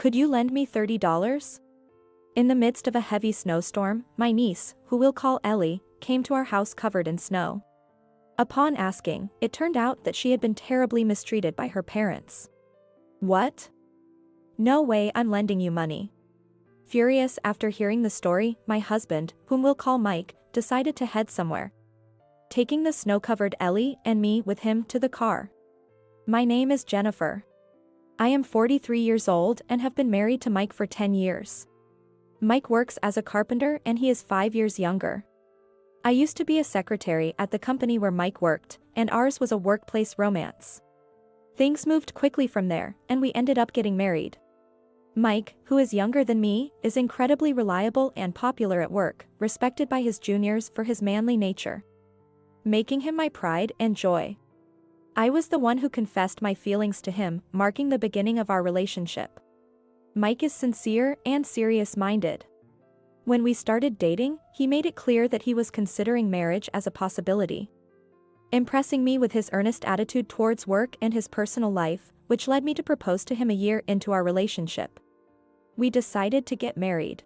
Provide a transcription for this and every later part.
Could you lend me $30? In the midst of a heavy snowstorm, my niece, who we'll call Ellie, came to our house covered in snow. Upon asking, it turned out that she had been terribly mistreated by her parents. What? No way I'm lending you money. Furious after hearing the story, my husband, whom we'll call Mike, decided to head somewhere, taking the snow-covered Ellie and me with him to the car. My name is Jennifer. I am 43 years old and have been married to Mike for 10 years. Mike works as a carpenter and he is 5 years younger. I used to be a secretary at the company where Mike worked, and ours was a workplace romance. Things moved quickly from there, and we ended up getting married. Mike, who is younger than me, is incredibly reliable and popular at work, respected by his juniors for his manly nature, making him my pride and joy. I was the one who confessed my feelings to him, marking the beginning of our relationship. Mike is sincere and serious-minded. When we started dating, he made it clear that he was considering marriage as a possibility, impressing me with his earnest attitude towards work and his personal life, which led me to propose to him a year into our relationship. We decided to get married.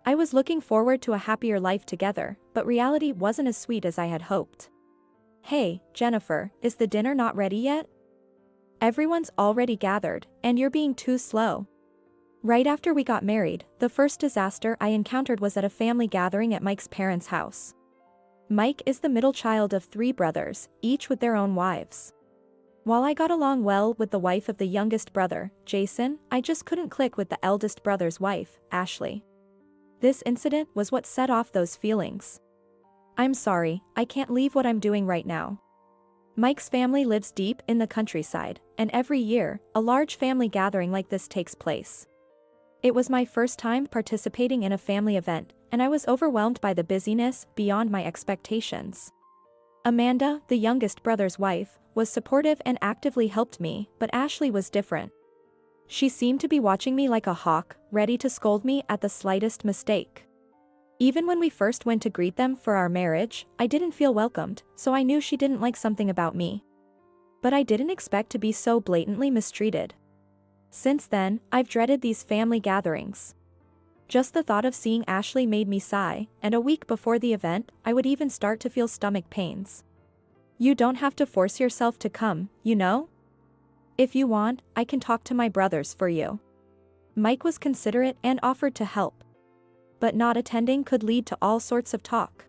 I was looking forward to a happier life together, but reality wasn't as sweet as I had hoped. Hey, Jennifer, is the dinner not ready yet? Everyone's already gathered, and you're being too slow. Right after we got married, the first disaster I encountered was at a family gathering at Mike's parents' house. Mike is the middle child of 3 brothers, each with their own wives. While I got along well with the wife of the youngest brother, Jason, I just couldn't click with the eldest brother's wife, Ashley. This incident was what set off those feelings. I'm sorry, I can't leave what I'm doing right now. Mike's family lives deep in the countryside, and every year, a large family gathering like this takes place. It was my first time participating in a family event, and I was overwhelmed by the busyness beyond my expectations. Amanda, the youngest brother's wife, was supportive and actively helped me, but Ashley was different. She seemed to be watching me like a hawk, ready to scold me at the slightest mistake. Even when we first went to greet them for our marriage, I didn't feel welcomed, so I knew she didn't like something about me. But I didn't expect to be so blatantly mistreated. Since then, I've dreaded these family gatherings. Just the thought of seeing Ashley made me sigh, and a week before the event, I would even start to feel stomach pains. You don't have to force yourself to come, you know? If you want, I can talk to my brothers for you. Mike was considerate and offered to help. But not attending could lead to all sorts of talk.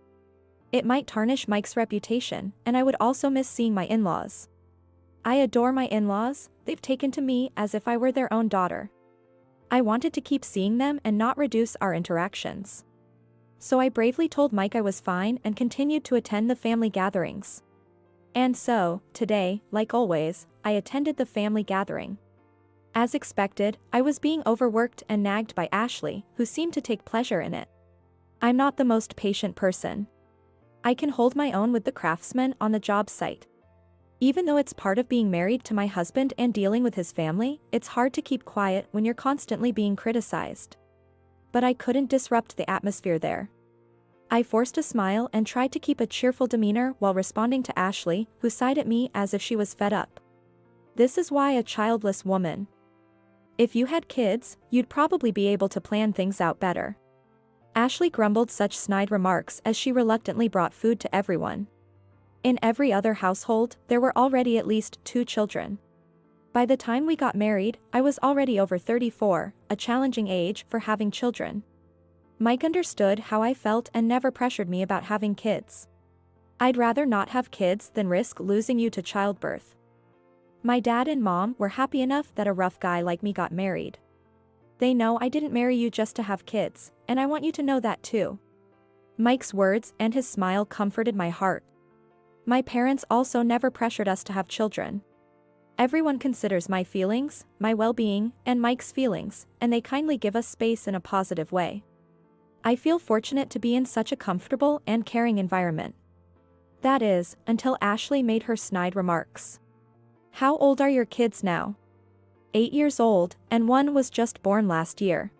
It might tarnish Mike's reputation, and I would also miss seeing my in-laws. I adore my in-laws, they've taken to me as if I were their own daughter. I wanted to keep seeing them and not reduce our interactions. So I bravely told Mike I was fine and continued to attend the family gatherings. And so, today, like always, I attended the family gathering. As expected, I was being overworked and nagged by Ashley, who seemed to take pleasure in it. I'm not the most patient person. I can hold my own with the craftsmen on the job site. Even though it's part of being married to my husband and dealing with his family, it's hard to keep quiet when you're constantly being criticized. But I couldn't disrupt the atmosphere there. I forced a smile and tried to keep a cheerful demeanor while responding to Ashley, who sighed at me as if she was fed up. This is why a childless woman. If you had kids, you'd probably be able to plan things out better. Ashley grumbled such snide remarks as she reluctantly brought food to everyone. In every other household, there were already at least 2 children. By the time we got married, I was already over 34, a challenging age for having children. Mike understood how I felt and never pressured me about having kids. I'd rather not have kids than risk losing you to childbirth. My dad and mom were happy enough that a rough guy like me got married. They know I didn't marry you just to have kids, and I want you to know that too. Mike's words and his smile comforted my heart. My parents also never pressured us to have children. Everyone considers my feelings, my well-being, and Mike's feelings, and they kindly give us space in a positive way. I feel fortunate to be in such a comfortable and caring environment. That is, until Ashley made her snide remarks. How old are your kids now? 8 years old, and one was just born last year.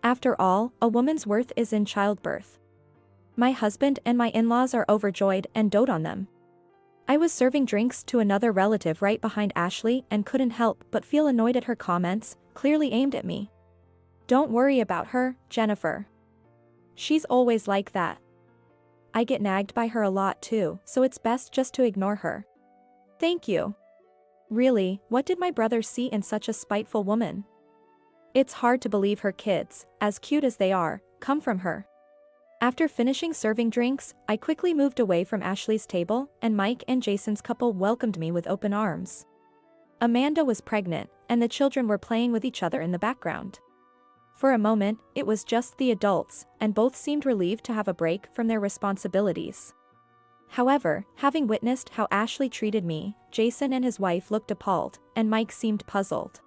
After all, a woman's worth is in childbirth. My husband and my in-laws are overjoyed and dote on them. I was serving drinks to another relative right behind Ashley and couldn't help but feel annoyed at her comments, clearly aimed at me. Don't worry about her, Jennifer. She's always like that. I get nagged by her a lot too, so it's best just to ignore her. Thank you. Really, what did my brother see in such a spiteful woman? It's hard to believe her kids, as cute as they are, come from her. After finishing serving drinks, I quickly moved away from Ashley's table, and Mike and Jason's couple welcomed me with open arms. Amanda was pregnant, and the children were playing with each other in the background. For a moment, it was just the adults, and both seemed relieved to have a break from their responsibilities. However, having witnessed how Ashley treated me, Jason and his wife looked appalled, and Mike seemed puzzled.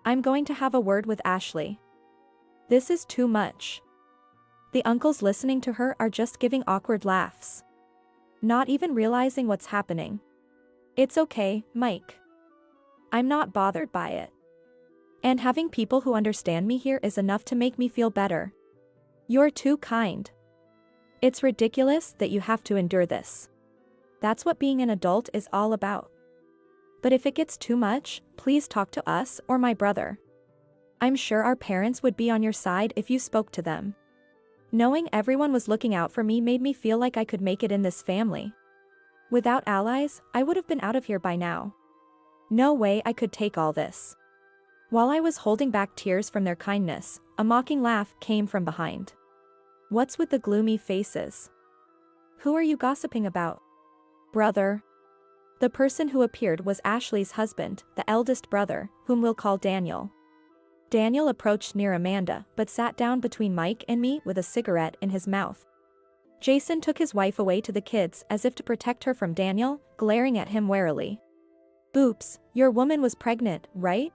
I'm going to have a word with Ashley. This is too much. The uncles listening to her are just giving awkward laughs. Not even realizing what's happening. It's okay, Mike. I'm not bothered by it. And having people who understand me here is enough to make me feel better. You're too kind. It's ridiculous that you have to endure this. That's what being an adult is all about. But if it gets too much, please talk to us or my brother. I'm sure our parents would be on your side if you spoke to them. Knowing everyone was looking out for me made me feel like I could make it in this family. Without allies, I would have been out of here by now. No way I could take all this. While I was holding back tears from their kindness, a mocking laugh came from behind. What's with the gloomy faces? Who are you gossiping about? Brother. The person who appeared was Ashley's husband, the eldest brother, whom we'll call Daniel. Daniel approached near Amanda but sat down between Mike and me with a cigarette in his mouth. Jason took his wife away to the kids as if to protect her from Daniel, glaring at him warily. Oops, your woman was pregnant, right?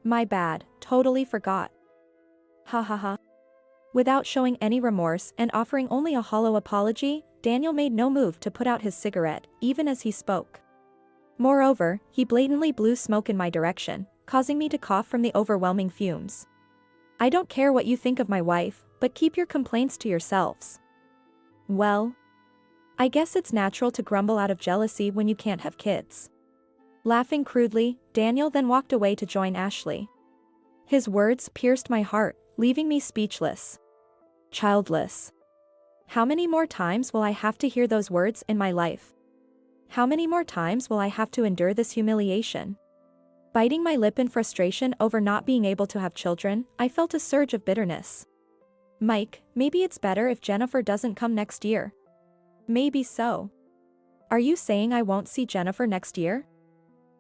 My bad, totally forgot. Ha ha ha. Without showing any remorse and offering only a hollow apology, Daniel made no move to put out his cigarette, even as he spoke. Moreover, he blatantly blew smoke in my direction, causing me to cough from the overwhelming fumes. I don't care what you think of my wife, but keep your complaints to yourselves. Well, I guess it's natural to grumble out of jealousy when you can't have kids. Laughing crudely, Daniel then walked away to join Ashley. His words pierced my heart, leaving me speechless. Childless. How many more times will I have to hear those words in my life? How many more times will I have to endure this humiliation? Biting my lip in frustration over not being able to have children, I felt a surge of bitterness. Mike, maybe it's better if Jennifer doesn't come next year. Maybe so. Are you saying I won't see Jennifer next year?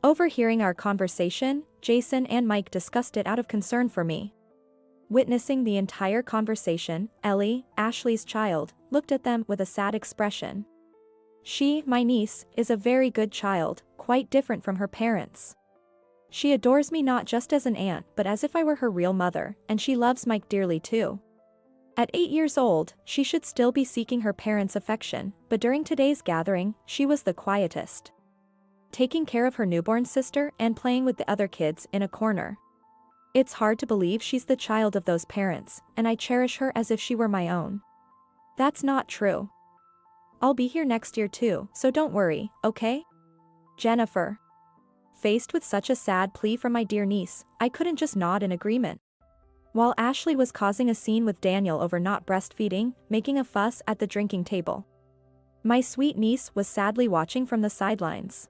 Overhearing our conversation, Jason and Mike discussed it out of concern for me. Witnessing the entire conversation, Ellie, Ashley's child, looked at them with a sad expression. She, my niece, is a very good child, quite different from her parents. She adores me not just as an aunt but as if I were her real mother, and she loves Mike dearly too. At 8 years old, she should still be seeking her parents' affection, but during today's gathering, she was the quietest. Taking care of her newborn sister and playing with the other kids in a corner. It's hard to believe she's the child of those parents, and I cherish her as if she were my own. That's not true. I'll be here next year too, so don't worry, okay? Jennifer. Faced with such a sad plea from my dear niece, I couldn't just nod in agreement. While Ashley was causing a scene with Daniel over not breastfeeding, making a fuss at the drinking table. My sweet niece was sadly watching from the sidelines.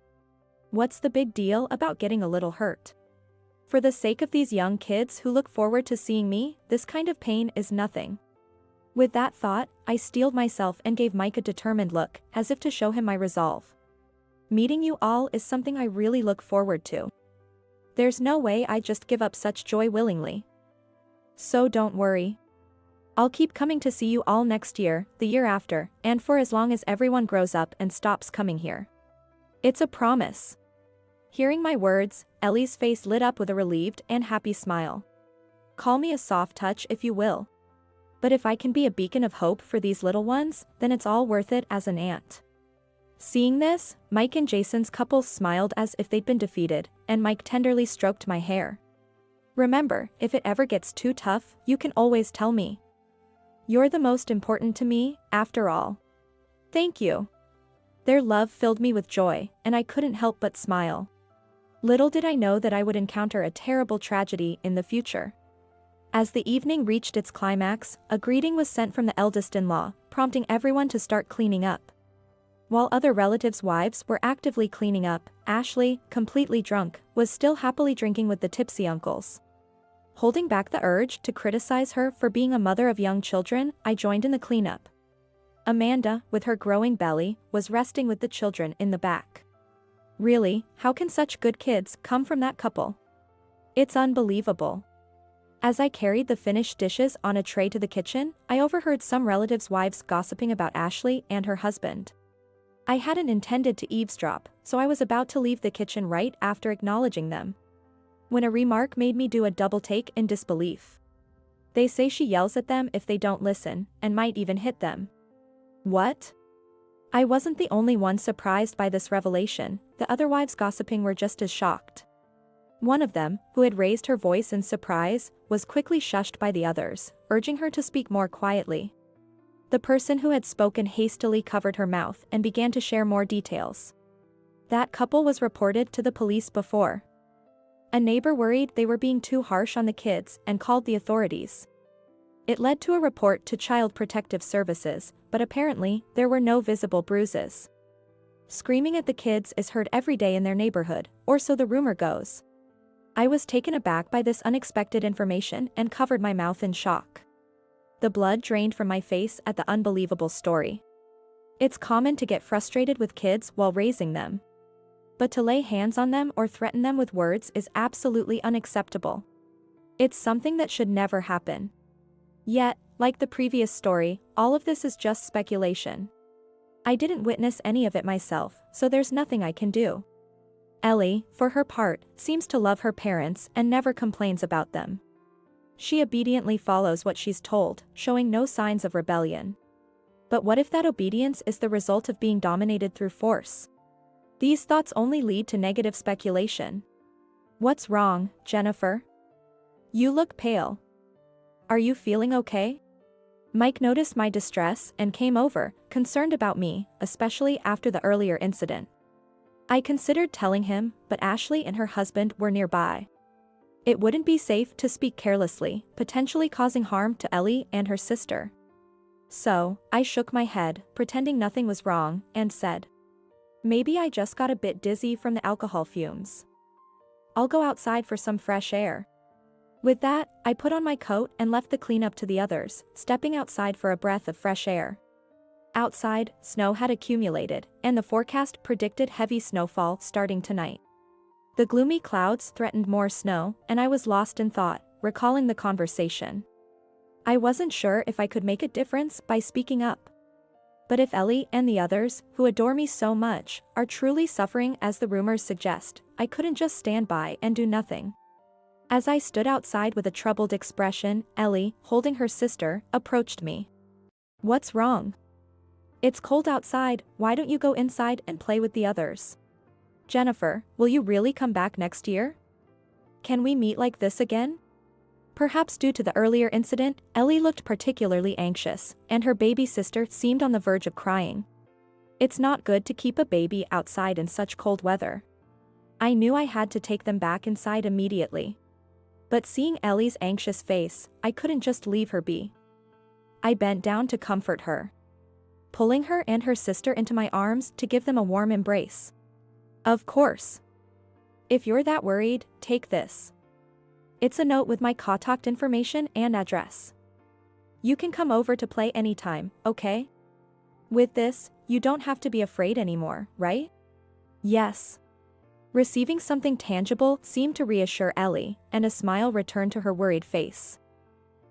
What's the big deal about getting a little hurt? For the sake of these young kids who look forward to seeing me, this kind of pain is nothing. With that thought, I steeled myself and gave Mike a determined look, as if to show him my resolve. Meeting you all is something I really look forward to. There's no way I'd just give up such joy willingly. So don't worry. I'll keep coming to see you all next year, the year after, and for as long as everyone grows up and stops coming here. It's a promise. Hearing my words, Ellie's face lit up with a relieved and happy smile. Call me a soft touch if you will. But if I can be a beacon of hope for these little ones, then it's all worth it as an aunt. Seeing this, Mike and Jason's couple smiled as if they'd been defeated, and Mike tenderly stroked my hair. Remember, if it ever gets too tough, you can always tell me. You're the most important to me, after all. Thank you. Their love filled me with joy, and I couldn't help but smile. Little did I know that I would encounter a terrible tragedy in the future. As the evening reached its climax, a greeting was sent from the eldest-in-law, prompting everyone to start cleaning up. While other relatives' wives were actively cleaning up, Ashley, completely drunk, was still happily drinking with the tipsy uncles. Holding back the urge to criticize her for being a mother of young children, I joined in the cleanup. Amanda, with her growing belly, was resting with the children in the back. Really, how can such good kids come from that couple? It's unbelievable. As I carried the finished dishes on a tray to the kitchen, I overheard some relatives' wives gossiping about Ashley and her husband. I hadn't intended to eavesdrop, so I was about to leave the kitchen right after acknowledging them, when a remark made me do a double take in disbelief. They say she yells at them if they don't listen, and might even hit them. What? I wasn't the only one surprised by this revelation. The other wives gossiping were just as shocked. One of them, who had raised her voice in surprise, was quickly shushed by the others, urging her to speak more quietly. The person who had spoken hastily covered her mouth and began to share more details. That couple was reported to the police before. A neighbor worried they were being too harsh on the kids and called the authorities. It led to a report to Child Protective Services, but apparently, there were no visible bruises. Screaming at the kids is heard every day in their neighborhood, or so the rumor goes. I was taken aback by this unexpected information and covered my mouth in shock. The blood drained from my face at the unbelievable story. It's common to get frustrated with kids while raising them. But to lay hands on them or threaten them with words is absolutely unacceptable. It's something that should never happen. Yet, like the previous story, all of this is just speculation. I didn't witness any of it myself, so there's nothing I can do. Ellie, for her part, seems to love her parents and never complains about them. She obediently follows what she's told, showing no signs of rebellion. But what if that obedience is the result of being dominated through force? These thoughts only lead to negative speculation. What's wrong, Jennifer? You look pale. Are you feeling okay? Mike noticed my distress and came over, concerned about me, especially after the earlier incident. I considered telling him, but Ashley and her husband were nearby. It wouldn't be safe to speak carelessly, potentially causing harm to Ellie and her sister. So, I shook my head, pretending nothing was wrong, and said, "Maybe I just got a bit dizzy from the alcohol fumes. I'll go outside for some fresh air." With that, I put on my coat and left the cleanup to the others, stepping outside for a breath of fresh air. Outside, snow had accumulated, and the forecast predicted heavy snowfall starting tonight. The gloomy clouds threatened more snow, and I was lost in thought, recalling the conversation. I wasn't sure if I could make a difference by speaking up. But if Ellie and the others, who adore me so much, are truly suffering as the rumors suggest, I couldn't just stand by and do nothing. As I stood outside with a troubled expression, Ellie, holding her sister, approached me. "What's wrong? It's cold outside, why don't you go inside and play with the others? Jennifer, will you really come back next year? Can we meet like this again?" Perhaps due to the earlier incident, Ellie looked particularly anxious, and her baby sister seemed on the verge of crying. It's not good to keep a baby outside in such cold weather. I knew I had to take them back inside immediately. But seeing Ellie's anxious face, I couldn't just leave her be. I bent down to comfort her, pulling her and her sister into my arms to give them a warm embrace. "Of course. If you're that worried, take this. It's a note with my contact information and address. You can come over to play anytime, okay? With this, you don't have to be afraid anymore, right?" "Yes." Receiving something tangible seemed to reassure Ellie, and a smile returned to her worried face.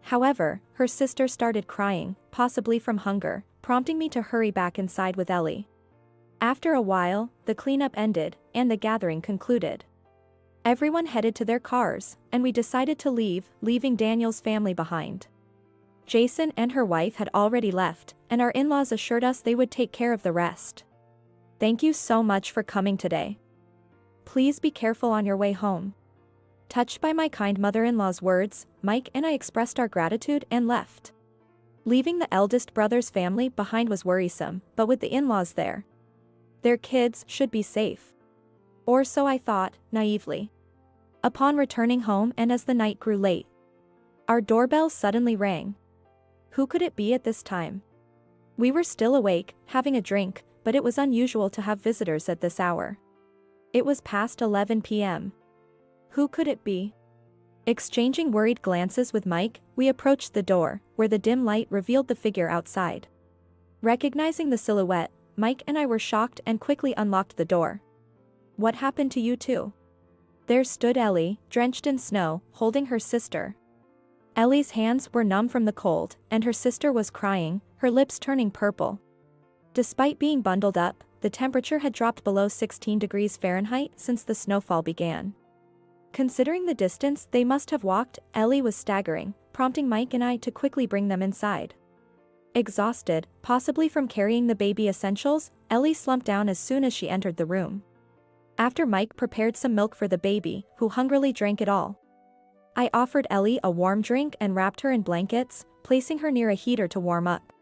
However, her sister started crying, possibly from hunger, prompting me to hurry back inside with Ellie. After a while, the cleanup ended, and the gathering concluded. Everyone headed to their cars, and we decided to leave, leaving Daniel's family behind. Jason and her wife had already left, and our in-laws assured us they would take care of the rest. "Thank you so much for coming today. Please be careful on your way home." Touched by my kind mother-in-law's words, Mike and I expressed our gratitude and left. Leaving the eldest brother's family behind was worrisome, but with the in-laws there, Their kids should be safe. Or so I thought, naively. Upon returning home and as the night grew late, our doorbell suddenly rang. Who could it be at this time? We were still awake, having a drink, but it was unusual to have visitors at this hour. It was past 11 p.m. Who could it be? Exchanging worried glances with Mike, we approached the door, where the dim light revealed the figure outside. Recognizing the silhouette, Mike and I were shocked and quickly unlocked the door. What happened to you two? There stood Ellie, drenched in snow, holding her sister. Ellie's hands were numb from the cold, and her sister was crying, her lips turning purple. Despite being bundled up, the temperature had dropped below 16 degrees Fahrenheit since the snowfall began. Considering the distance they must have walked, Ellie was staggering, prompting Mike and I to quickly bring them inside. Exhausted, possibly from carrying the baby essentials, Ellie slumped down as soon as she entered the room. After Mike prepared some milk for the baby, who hungrily drank it all. I offered Ellie a warm drink and wrapped her in blankets, placing her near a heater to warm up.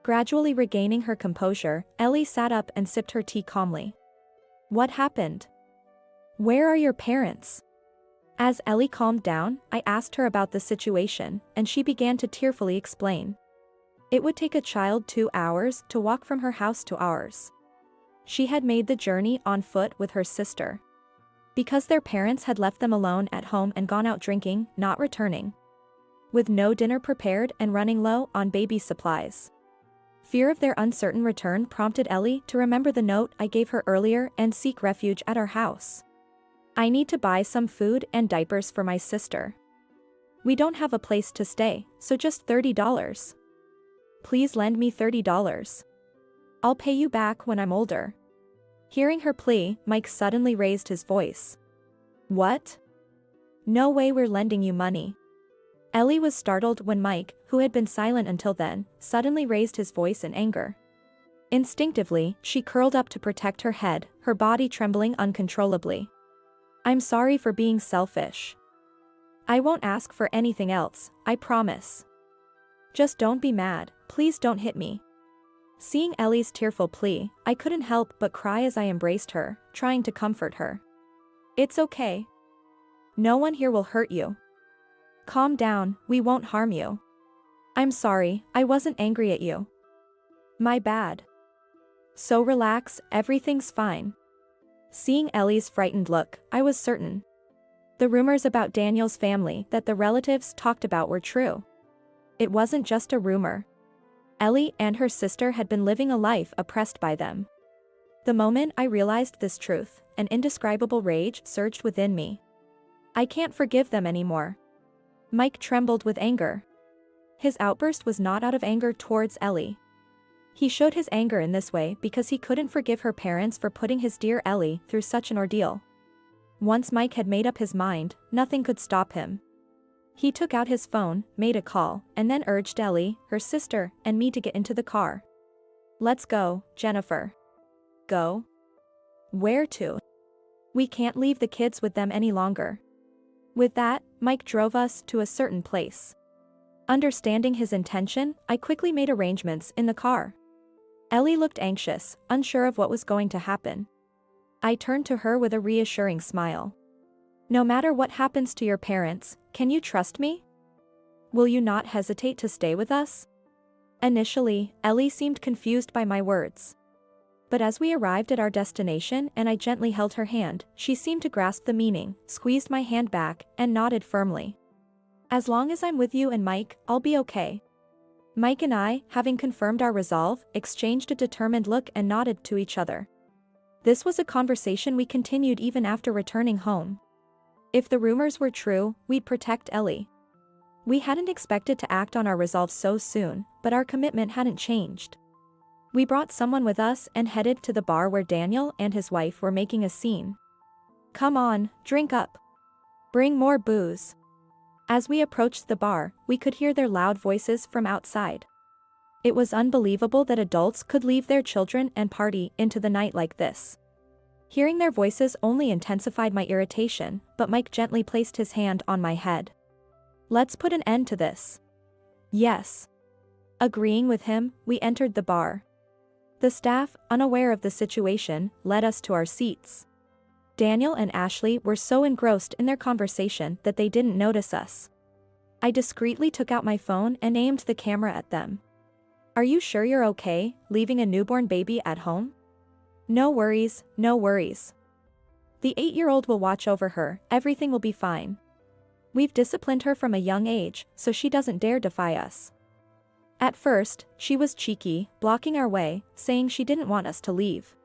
Gradually regaining her composure, Ellie sat up and sipped her tea calmly. What happened? Where are your parents? As Ellie calmed down, I asked her about the situation, and she began to tearfully explain. It would take a child 2 hours to walk from her house to ours. She had made the journey on foot with her sister. Because their parents had left them alone at home and gone out drinking, not returning. With no dinner prepared and running low on baby supplies. Fear of their uncertain return prompted Ellie to remember the note I gave her earlier and seek refuge at our house. I need to buy some food and diapers for my sister. We don't have a place to stay, so just $30. Please lend me $30. I'll pay you back when I'm older. Hearing her plea, Mike suddenly raised his voice. What? No way we're lending you money. Ellie was startled when Mike, who had been silent until then, suddenly raised his voice in anger. Instinctively, she curled up to protect her head, her body trembling uncontrollably. I'm sorry for being selfish. I won't ask for anything else, I promise. Just don't be mad, please don't hit me. Seeing Ellie's tearful plea, I couldn't help but cry as I embraced her, trying to comfort her. It's okay. No one here will hurt you. Calm down, we won't harm you. I'm sorry, I wasn't angry at you. My bad. So relax, everything's fine. Seeing Ellie's frightened look, I was certain. The rumors about Daniel's family that the relatives talked about were true. It wasn't just a rumor. Ellie and her sister had been living a life oppressed by them. The moment I realized this truth, an indescribable rage surged within me. I can't forgive them anymore. Mike trembled with anger. His outburst was not out of anger towards Ellie. He showed his anger in this way because he couldn't forgive her parents for putting his dear Ellie through such an ordeal. Once Mike had made up his mind, nothing could stop him. He took out his phone, made a call, and then urged Ellie, her sister, and me to get into the car. Let's go, Jennifer. Go? Where to? We can't leave the kids with them any longer. With that, Mike drove us to a certain place. Understanding his intention, I quickly made arrangements in the car. Ellie looked anxious, unsure of what was going to happen. I turned to her with a reassuring smile. No matter what happens to your parents, can you trust me? Will you not hesitate to stay with us? Initially, Ellie seemed confused by my words. But as we arrived at our destination and I gently held her hand, she seemed to grasp the meaning, squeezed my hand back, and nodded firmly. As long as I'm with you and Mike, I'll be okay. Mike and I, having confirmed our resolve, exchanged a determined look and nodded to each other. This was a conversation we continued even after returning home. If the rumors were true, we'd protect Ellie. We hadn't expected to act on our resolve so soon, but our commitment hadn't changed. We brought someone with us and headed to the bar where Daniel and his wife were making a scene. Come on, drink up. Bring more booze. As we approached the bar, we could hear their loud voices from outside. It was unbelievable that adults could leave their children and party into the night like this. Hearing their voices only intensified my irritation, but Mike gently placed his hand on my head. Let's put an end to this. Yes. Agreeing with him, we entered the bar. The staff, unaware of the situation, led us to our seats. Daniel and Ashley were so engrossed in their conversation that they didn't notice us. I discreetly took out my phone and aimed the camera at them. "Are you sure you're okay, leaving a newborn baby at home?" "No worries, no worries. The 8-year-old will watch over her, everything will be fine. We've disciplined her from a young age, so she doesn't dare defy us." At first, she was cheeky, blocking our way, saying she didn't want us to leave.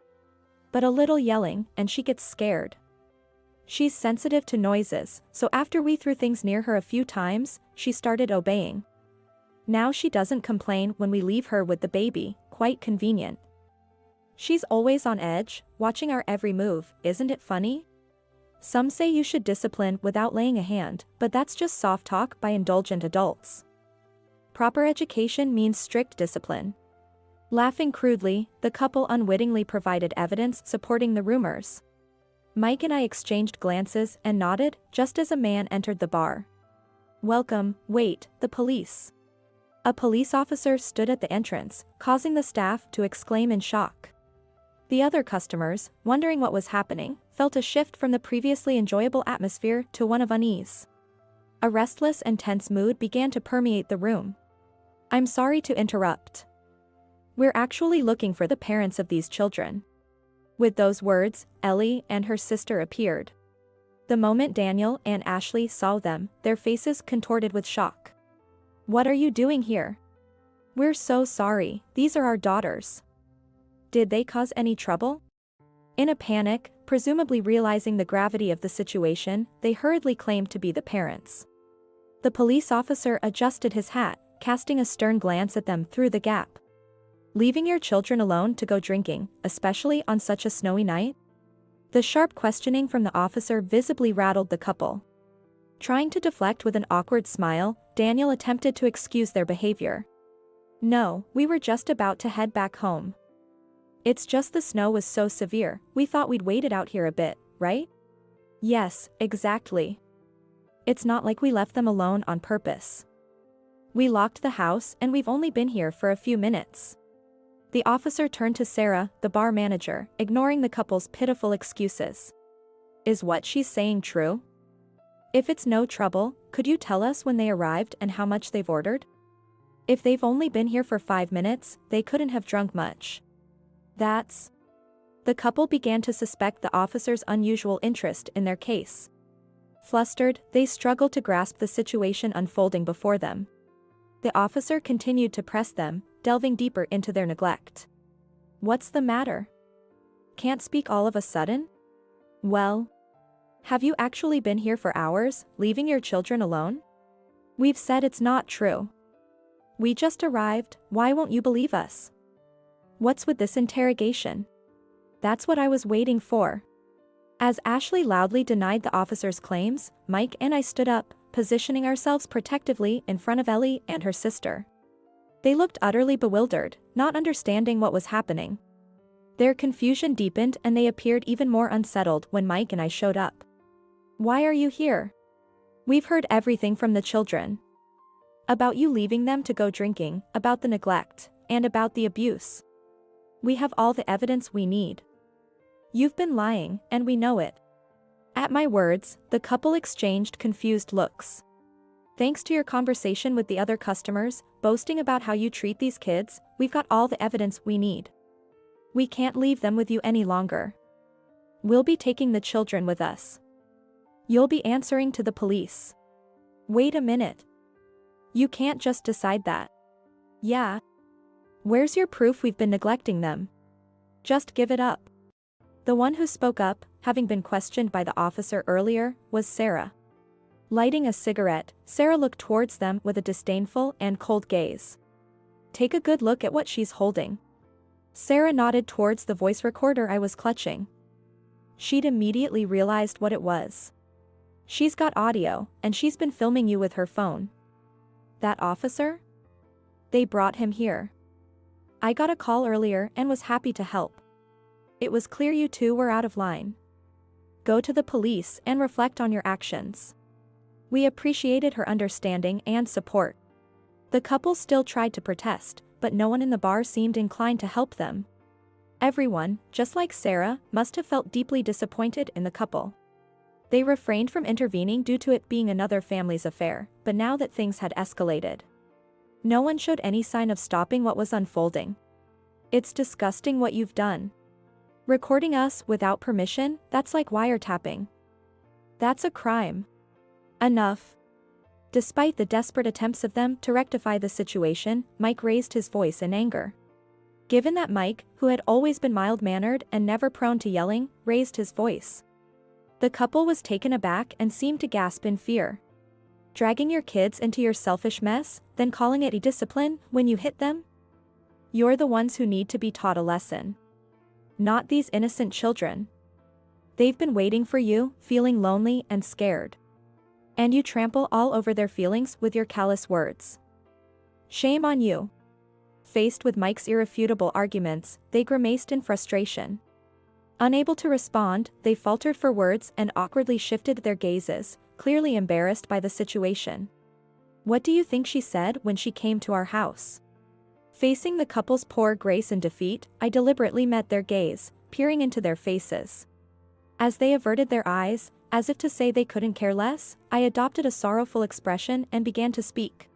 But a little yelling, and she gets scared. She's sensitive to noises, so after we threw things near her a few times, she started obeying. Now she doesn't complain when we leave her with the baby, quite convenient. She's always on edge, watching our every move, isn't it funny? Some say you should discipline without laying a hand, but that's just soft talk by indulgent adults. Proper education means strict discipline. Laughing crudely, the couple unwittingly provided evidence supporting the rumors. Mike and I exchanged glances and nodded just as a man entered the bar. "Welcome, wait, the police." A police officer stood at the entrance, causing the staff to exclaim in shock. The other customers, wondering what was happening, felt a shift from the previously enjoyable atmosphere to one of unease. A restless and tense mood began to permeate the room. "I'm sorry to interrupt. We're actually looking for the parents of these children." With those words, Ellie and her sister appeared. The moment Daniel and Ashley saw them, their faces contorted with shock. "What are you doing here?" "We're so sorry, these are our daughters." "Did they cause any trouble?" In a panic, presumably realizing the gravity of the situation, they hurriedly claimed to be the parents. The police officer adjusted his hat, casting a stern glance at them through the gap. "Leaving your children alone to go drinking, especially on such a snowy night?" The sharp questioning from the officer visibly rattled the couple. Trying to deflect with an awkward smile, Daniel attempted to excuse their behavior. "No, we were just about to head back home. It's just the snow was so severe, we thought we'd wait it out here a bit, right?" "Yes, exactly. It's not like we left them alone on purpose. We locked the house and we've only been here for a few minutes." The officer turned to Sarah, the bar manager, ignoring the couple's pitiful excuses. "Is what she's saying true? If it's no trouble, could you tell us when they arrived and how much they've ordered? If they've only been here for 5 minutes, they couldn't have drunk much." "That's..." The couple began to suspect the officer's unusual interest in their case. Flustered, they struggled to grasp the situation unfolding before them. The officer continued to press them, delving deeper into their neglect. "What's the matter? Can't speak all of a sudden? Well, have you actually been here for hours, leaving your children alone? We've said it's not true. We just arrived, why won't you believe us? What's with this interrogation?" "That's what I was waiting for." As Ashley loudly denied the officer's claims, Mike and I stood up, positioning ourselves protectively in front of Ellie and her sister. They looked utterly bewildered, not understanding what was happening. Their confusion deepened and they appeared even more unsettled when Mike and I showed up. "Why are you here?" "We've heard everything from the children. About you leaving them to go drinking, about the neglect, and about the abuse. We have all the evidence we need. You've been lying, and we know it." At my words, the couple exchanged confused looks. "Thanks to your conversation with the other customers, boasting about how you treat these kids, we've got all the evidence we need. We can't leave them with you any longer. We'll be taking the children with us. You'll be answering to the police." "Wait a minute. You can't just decide that." "Yeah. Where's your proof we've been neglecting them? Just give it up." The one who spoke up, having been questioned by the officer earlier, was Sarah. Lighting a cigarette, Sarah looked towards them with a disdainful and cold gaze. "Take a good look at what she's holding." Sarah nodded towards the voice recorder I was clutching. She'd immediately realized what it was. "She's got audio, and she's been filming you with her phone." "That officer? They brought him here. I got a call earlier and was happy to help. It was clear you two were out of line. Go to the police and reflect on your actions." We appreciated her understanding and support. The couple still tried to protest, but no one in the bar seemed inclined to help them. Everyone, just like Sarah, must have felt deeply disappointed in the couple. They refrained from intervening due to it being another family's affair, but now that things had escalated, no one showed any sign of stopping what was unfolding. It's disgusting what you've done. Recording us without permission, that's like wiretapping. That's a crime. Enough. Despite the desperate attempts of them to rectify the situation, Mike raised his voice in anger. Given that Mike, who had always been mild-mannered and never prone to yelling, raised his voice, the couple was taken aback and seemed to gasp in fear. Dragging your kids into your selfish mess, then calling it discipline when you hit them? You're the ones who need to be taught a lesson. Not these innocent children. They've been waiting for you, feeling lonely and scared. And you trample all over their feelings with your callous words. Shame on you. Faced with Mike's irrefutable arguments, they grimaced in frustration. Unable to respond, they faltered for words and awkwardly shifted their gazes, clearly embarrassed by the situation. What do you think she said when she came to our house? Facing the couple's poor grace and defeat, I deliberately met their gaze, peering into their faces. As they averted their eyes, as if to say they couldn't care less, I adopted a sorrowful expression and began to speak.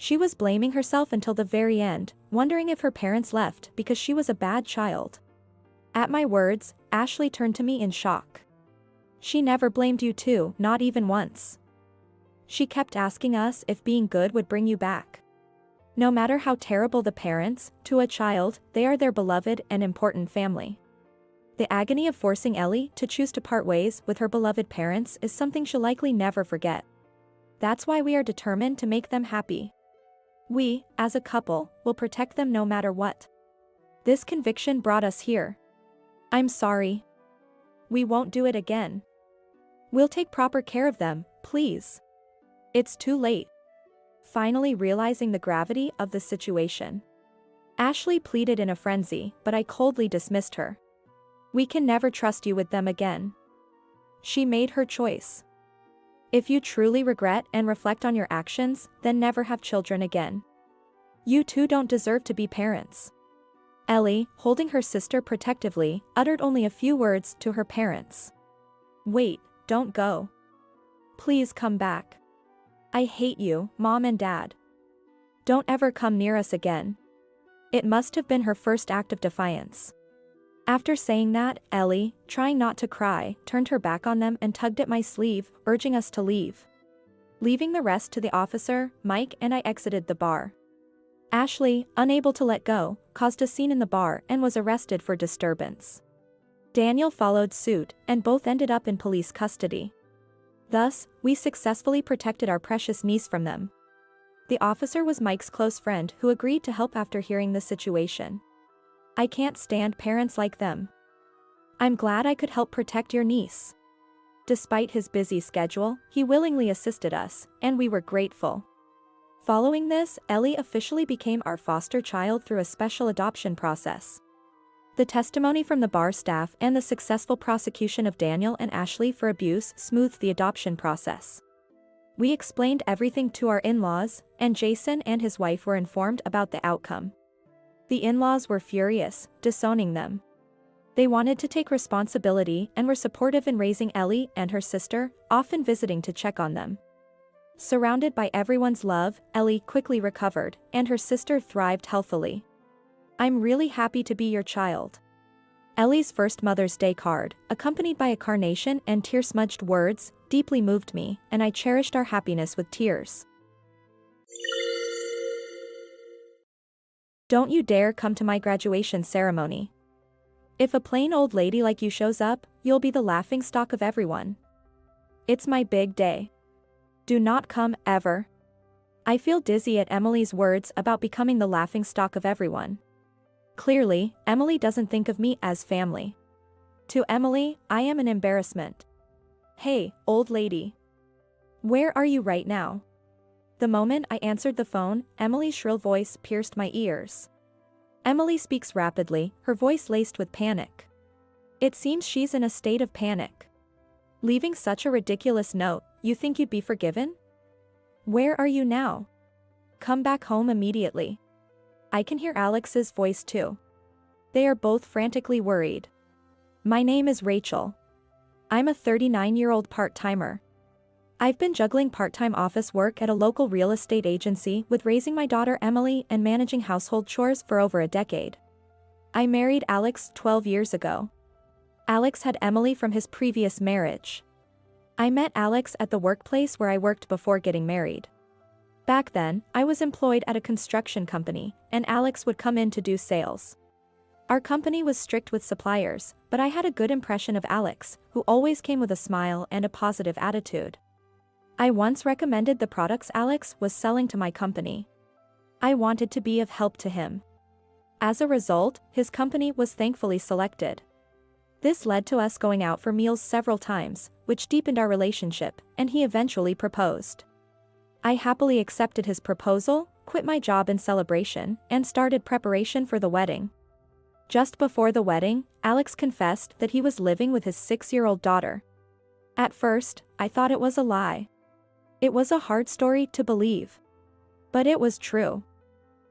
She was blaming herself until the very end, wondering if her parents left because she was a bad child. At my words, Ashley turned to me in shock. She never blamed you too, not even once. She kept asking us if being good would bring you back. No matter how terrible the parents, to a child, they are their beloved and important family. The agony of forcing Ellie to choose to part ways with her beloved parents is something she'll likely never forget. That's why we are determined to make them happy. We, as a couple, will protect them no matter what. This conviction brought us here. I'm sorry. We won't do it again. We'll take proper care of them, please. It's too late. Finally realizing the gravity of the situation, Ashley pleaded in a frenzy, but I coldly dismissed her. We can never trust you with them again. She made her choice. If you truly regret and reflect on your actions, then never have children again. You two don't deserve to be parents. Ellie, holding her sister protectively, uttered only a few words to her parents. Wait, don't go. Please come back. I hate you, Mom and Dad. Don't ever come near us again. It must have been her first act of defiance. After saying that, Ellie, trying not to cry, turned her back on them and tugged at my sleeve, urging us to leave. Leaving the rest to the officer, Mike and I exited the bar. Ashley, unable to let go, caused a scene in the bar and was arrested for disturbance. Daniel followed suit, and both ended up in police custody. Thus, we successfully protected our precious niece from them. The officer was Mike's close friend who agreed to help after hearing the situation. I can't stand parents like them. I'm glad I could help protect your niece. Despite his busy schedule, he willingly assisted us, and we were grateful. Following this, Ellie officially became our foster child through a special adoption process. The testimony from the bar staff and the successful prosecution of Daniel and Ashley for abuse smoothed the adoption process. We explained everything to our in-laws, and Jason and his wife were informed about the outcome. The in-laws were furious, disowning them. They wanted to take responsibility and were supportive in raising Ellie and her sister, often visiting to check on them. Surrounded by everyone's love, Ellie quickly recovered, and her sister thrived healthily. I'm really happy to be your child. Ellie's first Mother's Day card, accompanied by a carnation and tear-smudged words, deeply moved me, and I cherished our happiness with tears. Don't you dare come to my graduation ceremony. If a plain old lady like you shows up, you'll be the laughingstock of everyone. It's my big day. Do not come, ever. I feel dizzy at Emily's words about becoming the laughingstock of everyone. Clearly, Emily doesn't think of me as family. To Emily, I am an embarrassment. Hey, old lady. Where are you right now? The moment I answered the phone, Emily's shrill voice pierced my ears. Emily speaks rapidly, her voice laced with panic. It seems she's in a state of panic. Leaving such a ridiculous note, you think you'd be forgiven? Where are you now? Come back home immediately. I can hear Alex's voice too. They are both frantically worried. My name is Rachel. I'm a 39-year-old part-timer. I've been juggling part-time office work at a local real estate agency with raising my daughter Emily and managing household chores for over a decade. I married Alex 12 years ago. Alex had Emily from his previous marriage. I met Alex at the workplace where I worked before getting married. Back then, I was employed at a construction company, and Alex would come in to do sales. Our company was strict with suppliers, but I had a good impression of Alex, who always came with a smile and a positive attitude. I once recommended the products Alex was selling to my company. I wanted to be of help to him. As a result, his company was thankfully selected. This led to us going out for meals several times, which deepened our relationship, and he eventually proposed. I happily accepted his proposal, quit my job in celebration, and started preparation for the wedding. Just before the wedding, Alex confessed that he was living with his 6-year-old daughter. At first, I thought it was a lie. It was a hard story to believe. But it was true.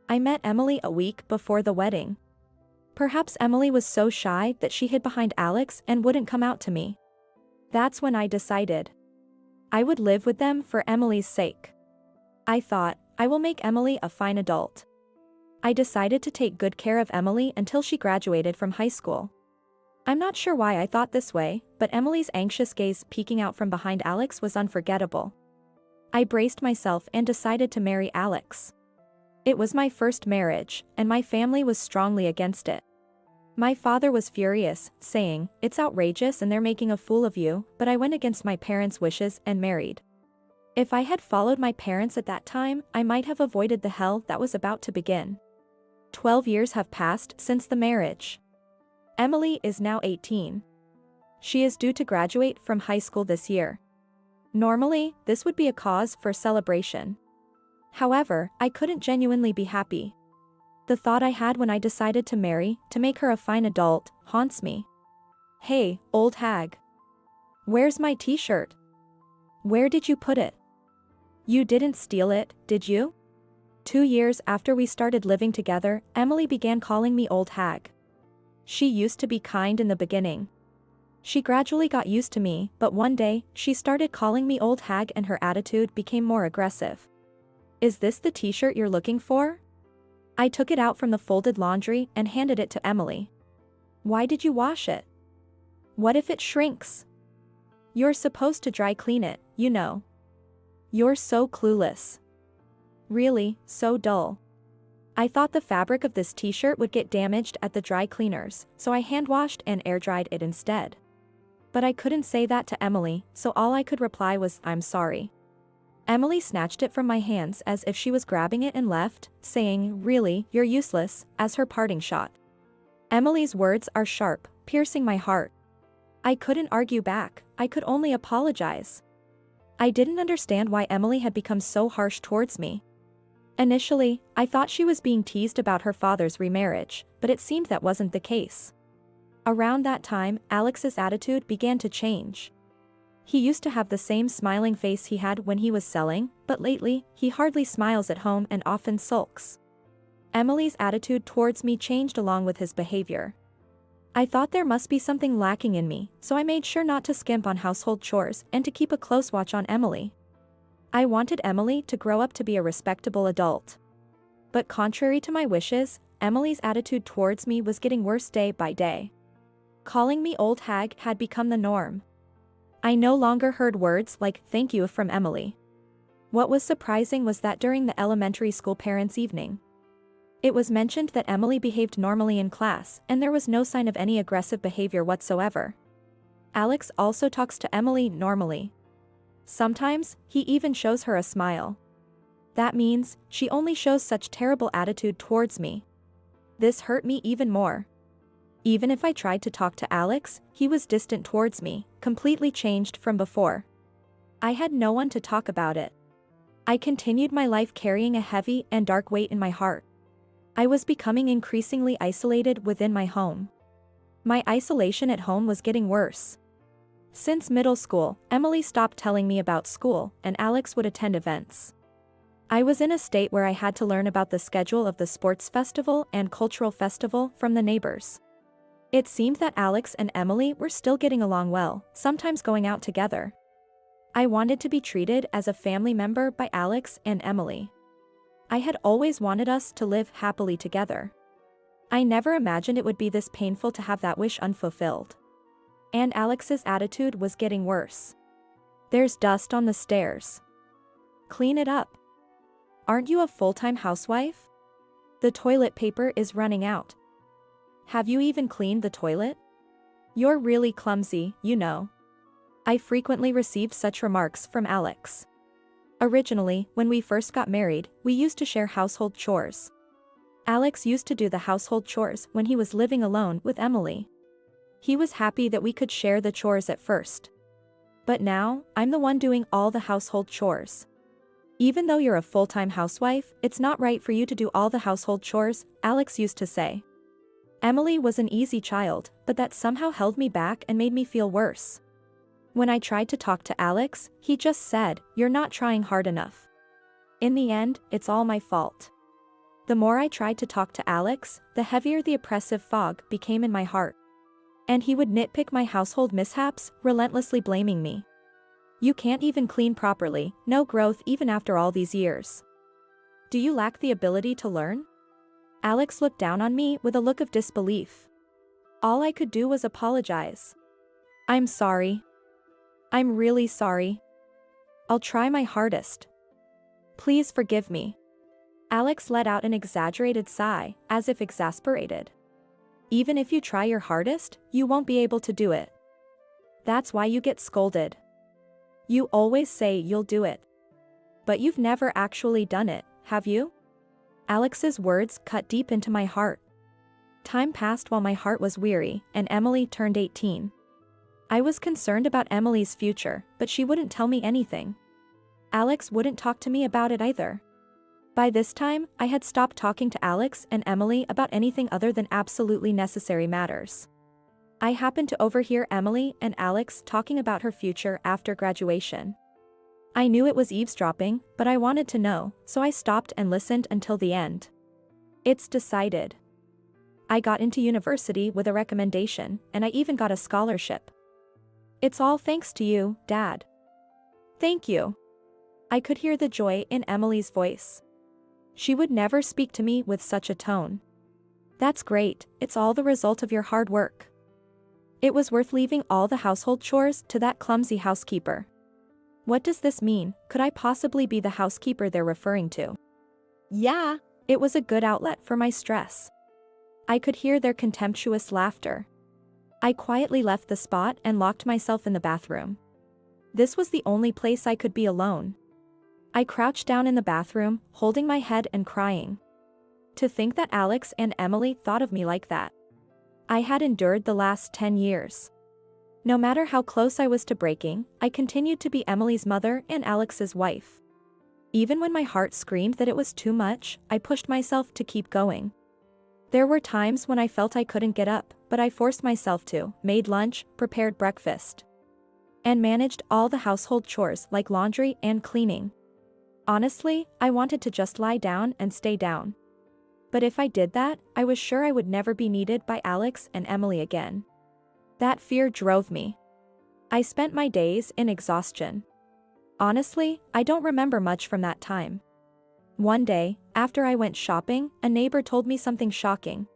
I met Emily a week before the wedding. Perhaps Emily was so shy that she hid behind Alex and wouldn't come out to me. That's when I decided I would live with them for Emily's sake. I thought, I will make Emily a fine adult. I decided to take good care of Emily until she graduated from high school. I'm not sure why I thought this way, but Emily's anxious gaze peeking out from behind Alex was unforgettable. I braced myself and decided to marry Alex. It was my first marriage, and my family was strongly against it. My father was furious, saying, "It's outrageous and they're making a fool of you," but I went against my parents' wishes and married. If I had followed my parents at that time, I might have avoided the hell that was about to begin. 12 years have passed since the marriage. Emily is now 18. She is due to graduate from high school this year. Normally, this would be a cause for celebration. However, I couldn't genuinely be happy. The thought I had when I decided to marry, to make her a fine adult, haunts me. Hey, old hag. Where's my t-shirt? Where did you put it? You didn't steal it, did you? 2 years after we started living together, Emily began calling me old hag. She used to be kind in the beginning. She gradually got used to me, but one day, she started calling me old hag and her attitude became more aggressive. Is this the t-shirt you're looking for? I took it out from the folded laundry and handed it to Emily. Why did you wash it? What if it shrinks? You're supposed to dry clean it, you know. You're so clueless. Really, so dull. I thought the fabric of this t-shirt would get damaged at the dry cleaners, so I hand-washed and air-dried it instead. But I couldn't say that to Emily, so all I could reply was, "I'm sorry." Emily snatched it from my hands as if she was grabbing it and left, saying, "Really, you're useless," as her parting shot. Emily's words are sharp, piercing my heart. I couldn't argue back, I could only apologize. I didn't understand why Emily had become so harsh towards me. Initially, I thought she was being teased about her father's remarriage, but it seemed that wasn't the case. Around that time, Alex's attitude began to change. He used to have the same smiling face he had when he was selling, but lately, he hardly smiles at home and often sulks. Emily's attitude towards me changed along with his behavior. I thought there must be something lacking in me, so I made sure not to skimp on household chores and to keep a close watch on Emily. I wanted Emily to grow up to be a respectable adult. But contrary to my wishes, Emily's attitude towards me was getting worse day by day. Calling me old hag had become the norm. I no longer heard words like "thank you" from Emily. What was surprising was that during the elementary school parents' evening, it was mentioned that Emily behaved normally in class and there was no sign of any aggressive behavior whatsoever. Alex also talks to Emily normally. Sometimes, he even shows her a smile. That means, she only shows such terrible attitude towards me. This hurt me even more. Even if I tried to talk to Alex, he was distant towards me, completely changed from before. I had no one to talk about it. I continued my life carrying a heavy and dark weight in my heart. I was becoming increasingly isolated within my home. My isolation at home was getting worse. Since middle school, Emily stopped telling me about school, and Alex would attend events. I was in a state where I had to learn about the schedule of the sports festival and cultural festival from the neighbors. It seemed that Alex and Emily were still getting along well, sometimes going out together. I wanted to be treated as a family member by Alex and Emily. I had always wanted us to live happily together. I never imagined it would be this painful to have that wish unfulfilled. And Alex's attitude was getting worse. "There's dust on the stairs. Clean it up. Aren't you a full-time housewife? The toilet paper is running out. Have you even cleaned the toilet? You're really clumsy, you know." I frequently received such remarks from Alex. Originally, when we first got married, we used to share household chores. Alex used to do the household chores when he was living alone with Emily. He was happy that we could share the chores at first. But now, I'm the one doing all the household chores. "Even though you're a full-time housewife, it's not right for you to do all the household chores," Alex used to say. Emily was an easy child, but that somehow held me back and made me feel worse. When I tried to talk to Alex, he just said, "You're not trying hard enough." In the end, it's all my fault. The more I tried to talk to Alex, the heavier the oppressive fog became in my heart. And he would nitpick my household mishaps, relentlessly blaming me. "You can't even clean properly, no growth even after all these years. Do you lack the ability to learn?" Alex looked down on me with a look of disbelief. All I could do was apologize. "I'm sorry. I'm really sorry. I'll try my hardest. Please forgive me." Alex let out an exaggerated sigh, as if exasperated. "Even if you try your hardest, you won't be able to do it. That's why you get scolded. You always say you'll do it. But you've never actually done it, have you?" Alex's words cut deep into my heart. Time passed while my heart was weary, and Emily turned 18. I was concerned about Emily's future, but she wouldn't tell me anything. Alex wouldn't talk to me about it either. By this time, I had stopped talking to Alex and Emily about anything other than absolutely necessary matters. I happened to overhear Emily and Alex talking about her future after graduation. I knew it was eavesdropping, but I wanted to know, so I stopped and listened until the end. "It's decided. I got into university with a recommendation, and I even got a scholarship. It's all thanks to you, Dad." "Thank you." I could hear the joy in Emily's voice. She would never speak to me with such a tone. "That's great, it's all the result of your hard work. It was worth leaving all the household chores to that clumsy housekeeper." What does this mean? Could I possibly be the housekeeper they're referring to? Yeah, it was a good outlet for my stress. I could hear their contemptuous laughter. I quietly left the spot and locked myself in the bathroom. This was the only place I could be alone. I crouched down in the bathroom, holding my head and crying. To think that Alex and Emily thought of me like that. I had endured the last 10 years. No matter how close I was to breaking, I continued to be Emily's mother and Alex's wife. Even when my heart screamed that it was too much, I pushed myself to keep going. There were times when I felt I couldn't get up, but I forced myself to, made lunch, prepared breakfast, and managed all the household chores like laundry and cleaning. Honestly, I wanted to just lie down and stay down. But if I did that, I was sure I would never be needed by Alex and Emily again. That fear drove me. I spent my days in exhaustion. Honestly, I don't remember much from that time. One day, after I went shopping, a neighbor told me something shocking.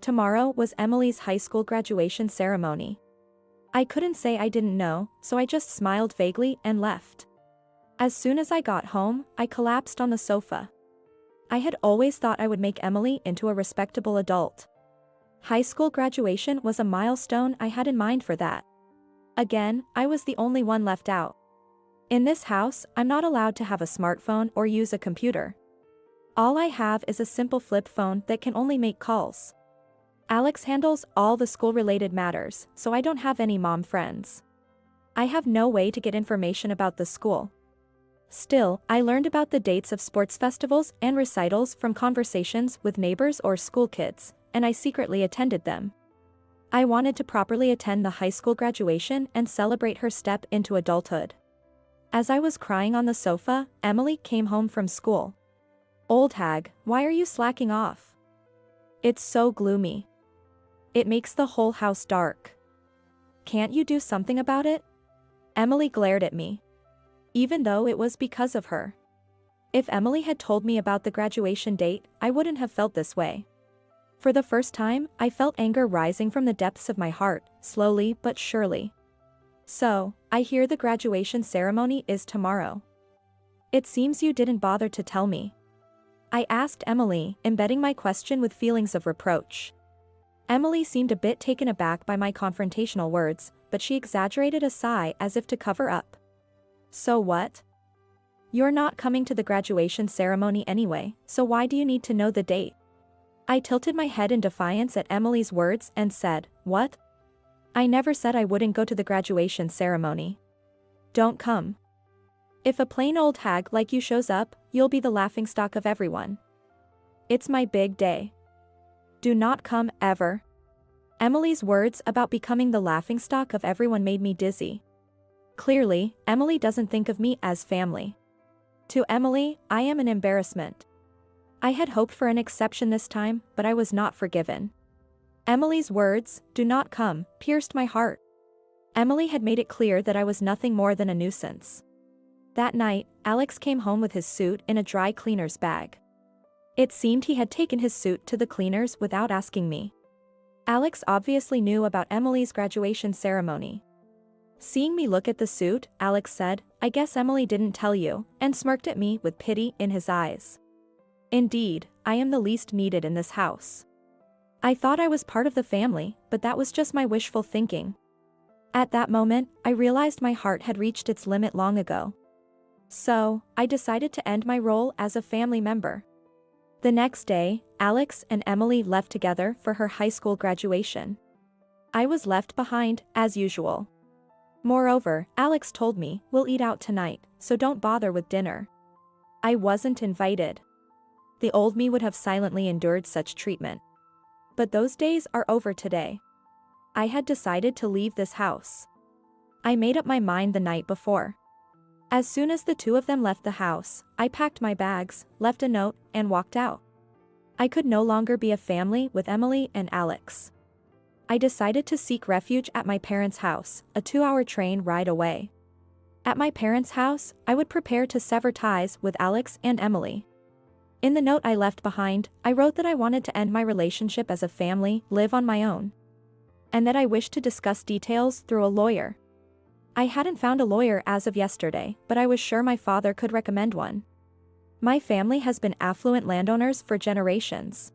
Tomorrow was Emily's high school graduation ceremony. I couldn't say I didn't know, so I just smiled vaguely and left. As soon as I got home, I collapsed on the sofa. I had always thought I would make Emily into a respectable adult. High school graduation was a milestone I had in mind for that. Again, I was the only one left out. In this house, I'm not allowed to have a smartphone or use a computer. All I have is a simple flip phone that can only make calls. Alex handles all the school-related matters, so I don't have any mom friends. I have no way to get information about the school. Still, I learned about the dates of sports festivals and recitals from conversations with neighbors or school kids, and I secretly attended them. I wanted to properly attend the high school graduation and celebrate her step into adulthood. As I was crying on the sofa, Emily came home from school. "Old hag, why are you slacking off? It's so gloomy. It makes the whole house dark. Can't you do something about it?" Emily glared at me. Even though it was because of her. If Emily had told me about the graduation date, I wouldn't have felt this way. For the first time, I felt anger rising from the depths of my heart, slowly but surely. "So, I hear the graduation ceremony is tomorrow. It seems you didn't bother to tell me." I asked Emily, embedding my question with feelings of reproach. Emily seemed a bit taken aback by my confrontational words, but she exaggerated a sigh as if to cover up. "So what? You're not coming to the graduation ceremony anyway, so why do you need to know the date?" I tilted my head in defiance at Emily's words and said, "What? I never said I wouldn't go to the graduation ceremony. Don't come. If a plain old hag like you shows up, you'll be the laughingstock of everyone. It's my big day. Do not come, ever." Emily's words about becoming the laughingstock of everyone made me dizzy. Clearly, Emily doesn't think of me as family. To Emily, I am an embarrassment. I had hoped for an exception this time, but I was not forgiven. Emily's words, "Do not come," pierced my heart. Emily had made it clear that I was nothing more than a nuisance. That night, Alex came home with his suit in a dry cleaner's bag. It seemed he had taken his suit to the cleaners without asking me. Alex obviously knew about Emily's graduation ceremony. Seeing me look at the suit, Alex said, "I guess Emily didn't tell you," and smirked at me with pity in his eyes. Indeed, I am the least needed in this house. I thought I was part of the family, but that was just my wishful thinking. At that moment, I realized my heart had reached its limit long ago. So, I decided to end my role as a family member. The next day, Alex and Emily left together for her high school graduation. I was left behind, as usual. Moreover, Alex told me, "We'll eat out tonight, so don't bother with dinner." I wasn't invited. The old me would have silently endured such treatment. But those days are over today. I had decided to leave this house. I made up my mind the night before. As soon as the two of them left the house, I packed my bags, left a note, and walked out. I could no longer be a family with Emily and Alex. I decided to seek refuge at my parents' house, a 2-hour train ride away. At my parents' house, I would prepare to sever ties with Alex and Emily. In the note I left behind, I wrote that I wanted to end my relationship as a family, live on my own. And that I wished to discuss details through a lawyer. I hadn't found a lawyer as of yesterday, but I was sure my father could recommend one. My family has been affluent landowners for generations.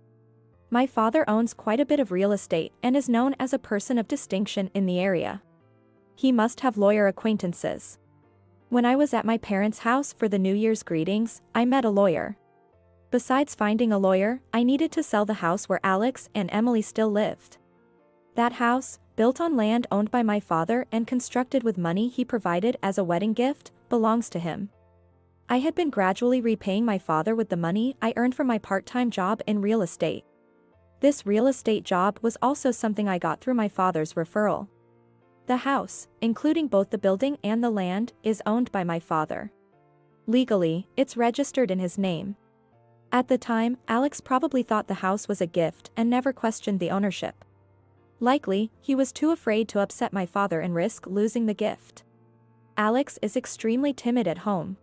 My father owns quite a bit of real estate and is known as a person of distinction in the area. He must have lawyer acquaintances. When I was at my parents' house for the New Year's greetings, I met a lawyer. Besides finding a lawyer, I needed to sell the house where Alex and Emily still lived. That house, built on land owned by my father and constructed with money he provided as a wedding gift, belongs to him. I had been gradually repaying my father with the money I earned from my part-time job in real estate. This real estate job was also something I got through my father's referral. The house, including both the building and the land, is owned by my father. Legally, it's registered in his name. At the time, Alex probably thought the house was a gift and never questioned the ownership. Likely, he was too afraid to upset my father and risk losing the gift. Alex is extremely timid at home.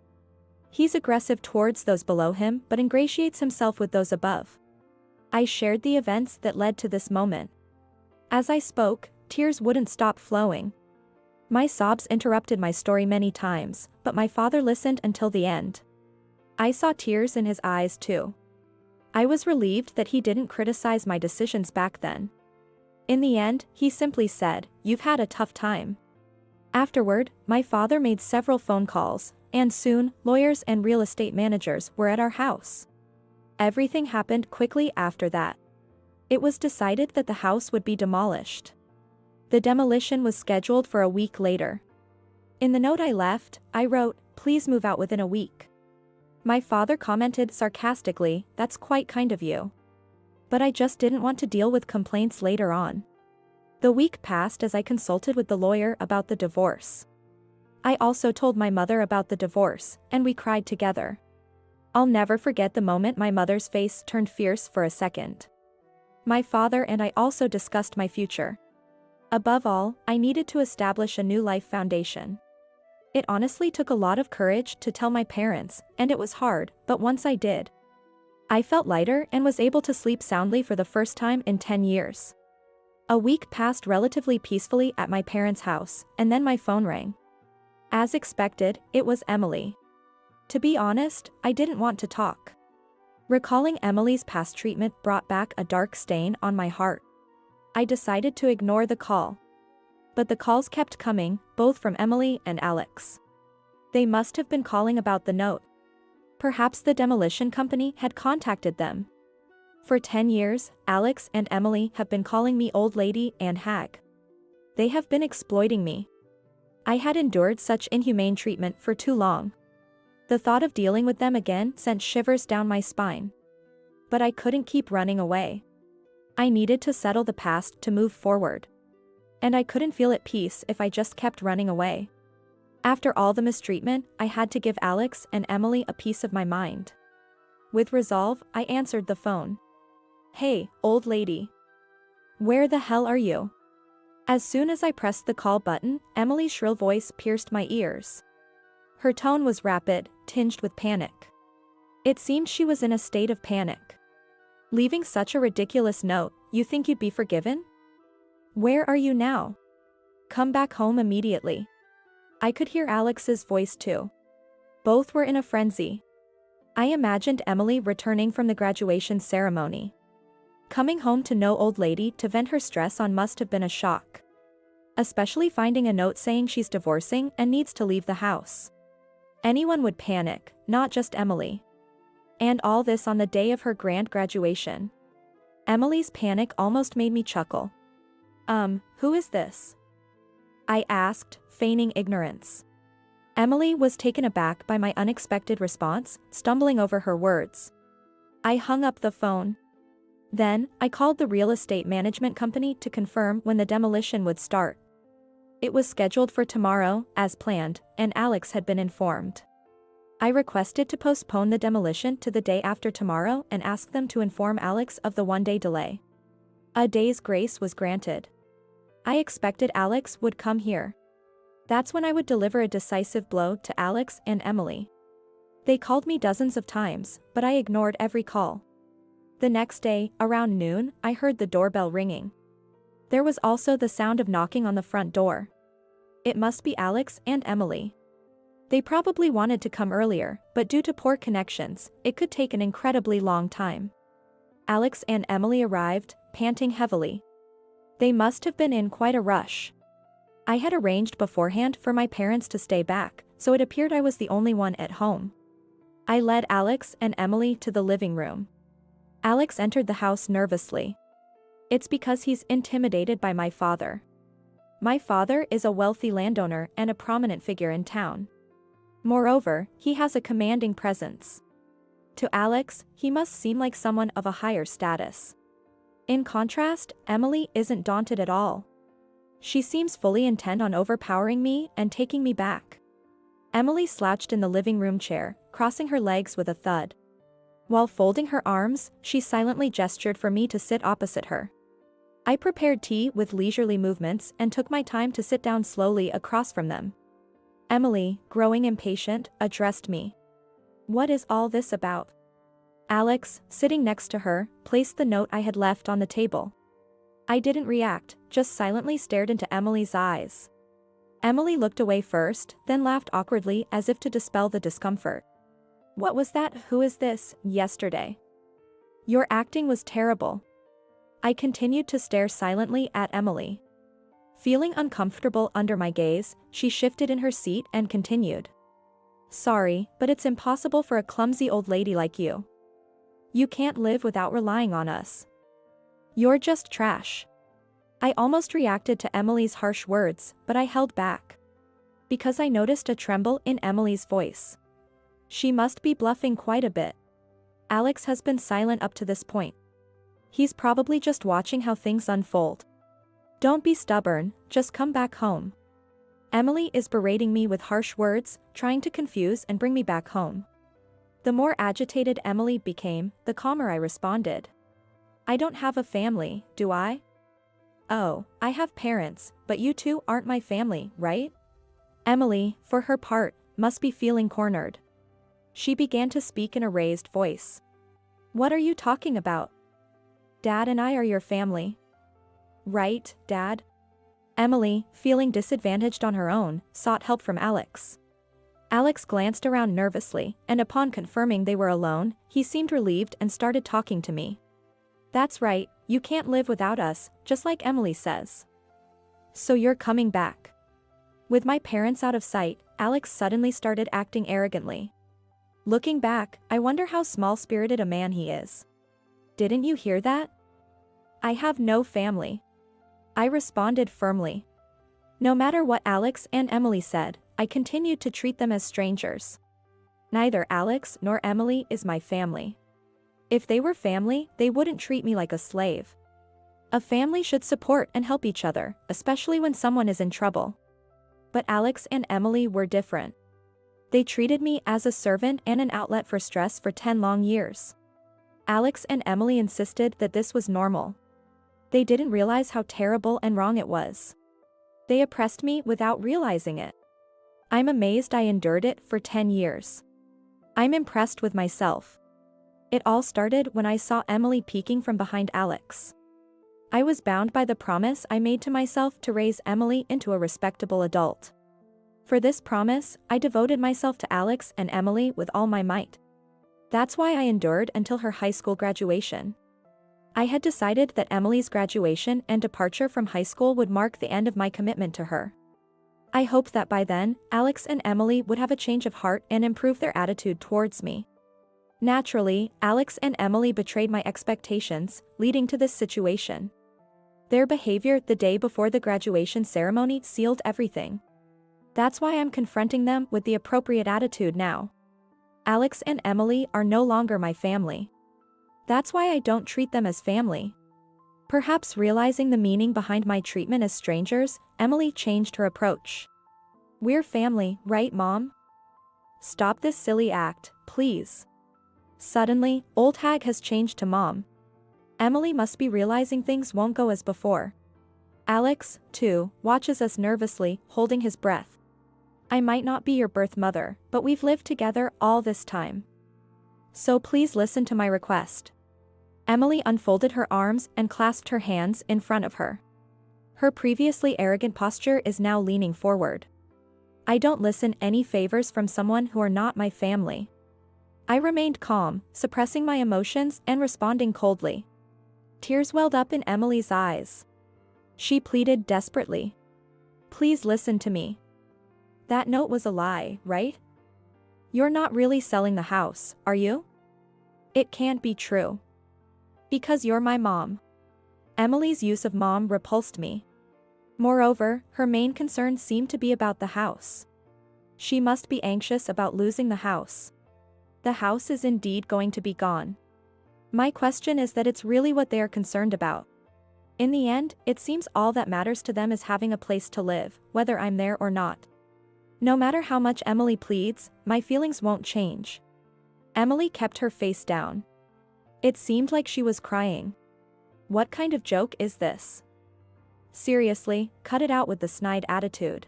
He's aggressive towards those below him but ingratiates himself with those above. I shared the events that led to this moment. As I spoke, tears wouldn't stop flowing. My sobs interrupted my story many times, but my father listened until the end. I saw tears in his eyes too. I was relieved that he didn't criticize my decisions back then. In the end, he simply said, "You've had a tough time." Afterward, my father made several phone calls, and soon, lawyers and real estate managers were at our house. Everything happened quickly after that. It was decided that the house would be demolished. The demolition was scheduled for a week later. In the note I left, I wrote, "Please move out within a week." My father commented sarcastically, "That's quite kind of you." But I just didn't want to deal with complaints later on. The week passed as I consulted with the lawyer about the divorce. I also told my mother about the divorce, and we cried together. I'll never forget the moment my mother's face turned fierce for a second. My father and I also discussed my future. Above all, I needed to establish a new life foundation. It honestly took a lot of courage to tell my parents, and it was hard, but once I did, I felt lighter and was able to sleep soundly for the first time in 10 years. A week passed relatively peacefully at my parents' house, and then my phone rang. As expected, it was Emily. To be honest, I didn't want to talk. Recalling Emily's past treatment brought back a dark stain on my heart. I decided to ignore the call. But the calls kept coming, both from Emily and Alex. They must have been calling about the note. Perhaps the demolition company had contacted them. For 10 years, Alex and Emily have been calling me old lady and hag. They have been exploiting me. I had endured such inhumane treatment for too long. The thought of dealing with them again sent shivers down my spine. But I couldn't keep running away. I needed to settle the past to move forward. And I couldn't feel at peace if I just kept running away. After all the mistreatment, I had to give Alex and Emily a piece of my mind. With resolve, I answered the phone. "Hey, old lady. Where the hell are you?" As soon as I pressed the call button, Emily's shrill voice pierced my ears. Her tone was rapid, tinged with panic. It seemed she was in a state of panic. "Leaving such a ridiculous note, you think you'd be forgiven? Where are you now? Come back home immediately." I could hear Alex's voice too. Both were in a frenzy. I imagined Emily returning from the graduation ceremony. Coming home to no old lady to vent her stress on must have been a shock. Especially finding a note saying she's divorcing and needs to leave the house. Anyone would panic, not just Emily. And all this on the day of her grand graduation. Emily's panic almost made me chuckle. Who is this?" I asked, feigning ignorance. Emily was taken aback by my unexpected response, stumbling over her words. I hung up the phone. Then, I called the real estate management company to confirm when the demolition would start. It was scheduled for tomorrow, as planned, and Alex had been informed. I requested to postpone the demolition to the day after tomorrow and asked them to inform Alex of the one-day delay. A day's grace was granted. I expected Alex would come here. That's when I would deliver a decisive blow to Alex and Emily. They called me dozens of times, but I ignored every call. The next day, around noon, I heard the doorbell ringing. There was also the sound of knocking on the front door. It must be Alex and Emily. They probably wanted to come earlier, but due to poor connections, it could take an incredibly long time. Alex and Emily arrived, panting heavily. They must have been in quite a rush. I had arranged beforehand for my parents to stay back, so it appeared I was the only one at home. I led Alex and Emily to the living room. Alex entered the house nervously. It's because he's intimidated by my father. My father is a wealthy landowner and a prominent figure in town. Moreover, he has a commanding presence. To Alex, he must seem like someone of a higher status. In contrast, Emily isn't daunted at all. She seems fully intent on overpowering me and taking me back. Emily slouched in the living room chair, crossing her legs with a thud. While folding her arms, she silently gestured for me to sit opposite her. I prepared tea with leisurely movements and took my time to sit down slowly across from them. Emily, growing impatient, addressed me. "What is all this about?" Alex, sitting next to her, placed the note I had left on the table. I didn't react, just silently stared into Emily's eyes. Emily looked away first, then laughed awkwardly as if to dispel the discomfort. "What was that 'who is this' yesterday? Your acting was terrible." I continued to stare silently at Emily. Feeling uncomfortable under my gaze, she shifted in her seat and continued. "Sorry, but it's impossible for a clumsy old lady like you. You can't live without relying on us. You're just trash." I almost reacted to Emily's harsh words, but I held back. Because I noticed a tremble in Emily's voice. She must be bluffing quite a bit. Alex has been silent up to this point. He's probably just watching how things unfold. "Don't be stubborn, just come back home." Emily is berating me with harsh words, trying to confuse and bring me back home. The more agitated Emily became, the calmer I responded. I don't have a family, do I? Oh, I have parents, but you two aren't my family, right? Emily, for her part, must be feeling cornered. She began to speak in a raised voice. What are you talking about? Dad and I are your family. Right, Dad? Emily, feeling disadvantaged on her own, sought help from Alex. Alex glanced around nervously, and upon confirming they were alone, he seemed relieved and started talking to me. That's right, you can't live without us, just like Emily says. So you're coming back. With my parents out of sight, Alex suddenly started acting arrogantly. Looking back, I wonder how small-spirited a man he is. Didn't you hear that? I have no family. I responded firmly. No matter what Alex and Emily said, I continued to treat them as strangers. Neither Alex nor Emily is my family. If they were family, they wouldn't treat me like a slave. A family should support and help each other, especially when someone is in trouble. But Alex and Emily were different. They treated me as a servant and an outlet for stress for 10 long years. Alex and Emily insisted that this was normal. They didn't realize how terrible and wrong it was. They oppressed me without realizing it. I'm amazed I endured it for 10 years. I'm impressed with myself. It all started when I saw Emily peeking from behind Alex. I was bound by the promise I made to myself to raise Emily into a respectable adult. For this promise, I devoted myself to Alex and Emily with all my might. That's why I endured until her high school graduation. I had decided that Emily's graduation and departure from high school would mark the end of my commitment to her. I hoped that by then, Alex and Emily would have a change of heart and improve their attitude towards me. Naturally, Alex and Emily betrayed my expectations, leading to this situation. Their behavior the day before the graduation ceremony sealed everything. That's why I'm confronting them with the appropriate attitude now. Alex and Emily are no longer my family. That's why I don't treat them as family. Perhaps realizing the meaning behind my treatment as strangers, Emily changed her approach. We're family, right, Mom? Stop this silly act, please. Suddenly, old hag has changed to Mom. Emily must be realizing things won't go as before. Alex, too, watches us nervously, holding his breath. I might not be your birth mother, but we've lived together all this time. So please listen to my request. Emily unfolded her arms and clasped her hands in front of her. Her previously arrogant posture is now leaning forward. I don't listen any favors from someone who are not my family. I remained calm, suppressing my emotions and responding coldly. Tears welled up in Emily's eyes. She pleaded desperately. Please listen to me. That note was a lie, right? You're not really selling the house, are you? It can't be true. Because you're my mom. Emily's use of mom repulsed me. Moreover, her main concern seemed to be about the house. She must be anxious about losing the house. The house is indeed going to be gone. My question is that it's really what they are concerned about. In the end, it seems all that matters to them is having a place to live, whether I'm there or not. No matter how much Emily pleads, my feelings won't change. Emily kept her face down. It seemed like she was crying. What kind of joke is this? Seriously, cut it out with the snide attitude.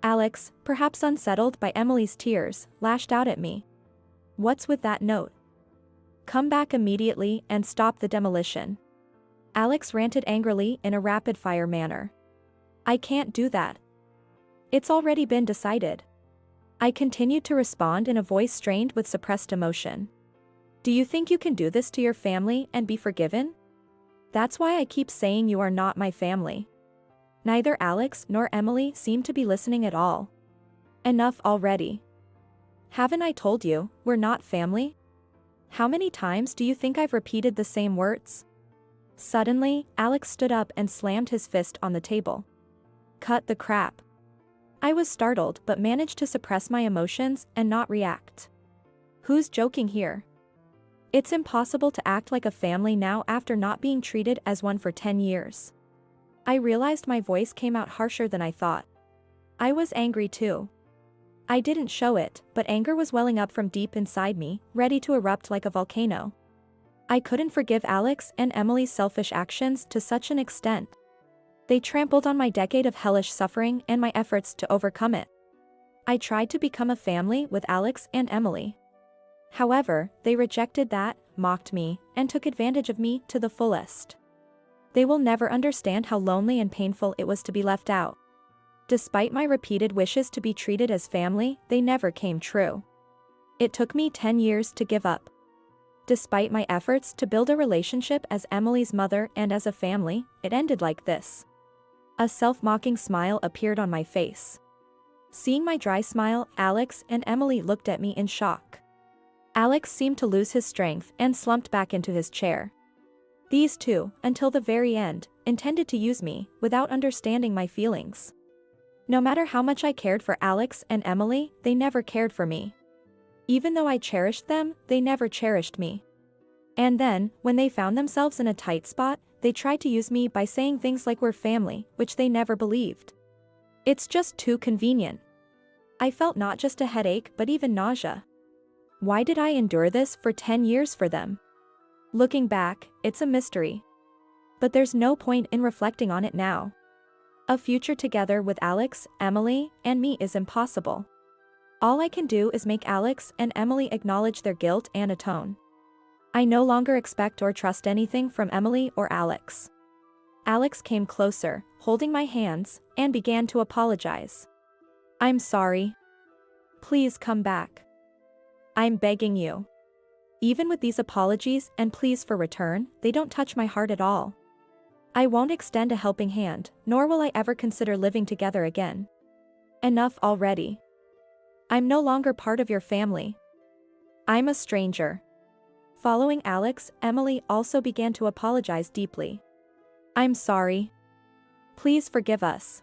Alex, perhaps unsettled by Emily's tears, lashed out at me. What's with that note? Come back immediately and stop the demolition. Alex ranted angrily in a rapid-fire manner. I can't do that. It's already been decided. I continued to respond in a voice strained with suppressed emotion. Do you think you can do this to your family and be forgiven? That's why I keep saying you are not my family. Neither Alex nor Emily seem to be listening at all. Enough already. Haven't I told you, we're not family? How many times do you think I've repeated the same words? Suddenly, Alex stood up and slammed his fist on the table. Cut the crap. I was startled but managed to suppress my emotions and not react. Who's joking here? It's impossible to act like a family now after not being treated as one for 10 years. I realized my voice came out harsher than I thought. I was angry too. I didn't show it, but anger was welling up from deep inside me, ready to erupt like a volcano. I couldn't forgive Alex and Emily's selfish actions to such an extent. They trampled on my decade of hellish suffering and my efforts to overcome it. I tried to become a family with Alex and Emily. However, they rejected that, mocked me, and took advantage of me to the fullest. They will never understand how lonely and painful it was to be left out. Despite my repeated wishes to be treated as family, they never came true. It took me 10 years to give up. Despite my efforts to build a relationship as Emily's mother and as a family, it ended like this. A self-mocking smile appeared on my face. Seeing my dry smile, Alex and Emily looked at me in shock. Alex seemed to lose his strength and slumped back into his chair. These two, until the very end, intended to use me, without understanding my feelings. No matter how much I cared for Alex and Emily, they never cared for me. Even though I cherished them, they never cherished me. And then, when they found themselves in a tight spot, they tried to use me by saying things like we're family, which they never believed. It's just too convenient. I felt not just a headache but even nausea. Why did I endure this for 10 years for them? Looking back, it's a mystery. But there's no point in reflecting on it now. A future together with Alex, Emily, and me is impossible. All I can do is make Alex and Emily acknowledge their guilt and atone. I no longer expect or trust anything from Emily or Alex. Alex came closer, holding my hands, and began to apologize. I'm sorry. Please come back. I'm begging you. Even with these apologies and pleas for return, they don't touch my heart at all. I won't extend a helping hand, nor will I ever consider living together again. Enough already. I'm no longer part of your family. I'm a stranger. Following Alex, Emily also began to apologize deeply. I'm sorry. Please forgive us.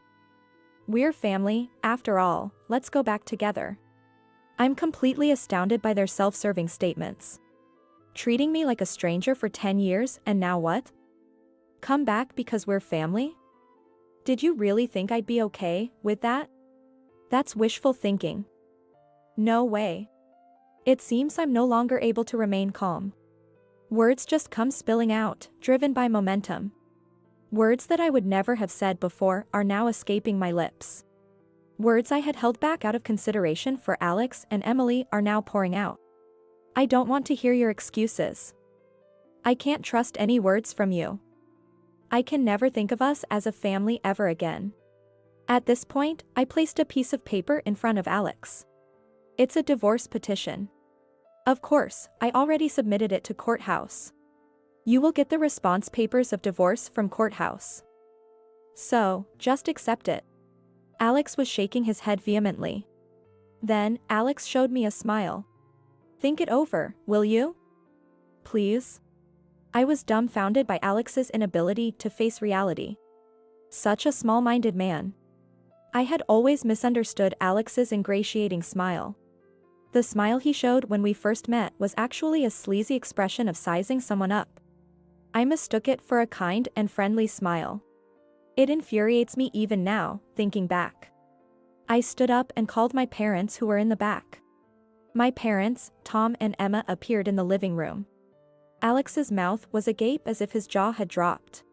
We're family, after all, let's go back together. I'm completely astounded by their self-serving statements. Treating me like a stranger for 10 years and now what? Come back because we're family? Did you really think I'd be okay with that? That's wishful thinking. No way. It seems I'm no longer able to remain calm. Words just come spilling out, driven by momentum. Words that I would never have said before are now escaping my lips. Words I had held back out of consideration for Alex and Emily are now pouring out. I don't want to hear your excuses. I can't trust any words from you. I can never think of us as a family ever again. At this point, I placed a piece of paper in front of Alex. It's a divorce petition. Of course, I already submitted it to courthouse. You will get the response papers of divorce from courthouse. So, just accept it. Alex was shaking his head vehemently. Then, Alex showed me a smile. Think it over, will you? Please? I was dumbfounded by Alex's inability to face reality. Such a small-minded man. I had always misunderstood Alex's ingratiating smile. The smile he showed when we first met was actually a sleazy expression of sizing someone up. I mistook it for a kind and friendly smile. It infuriates me even now, thinking back. I stood up and called my parents who were in the back. My parents, Tom and Emma, appeared in the living room. Alex's mouth was agape as if his jaw had dropped.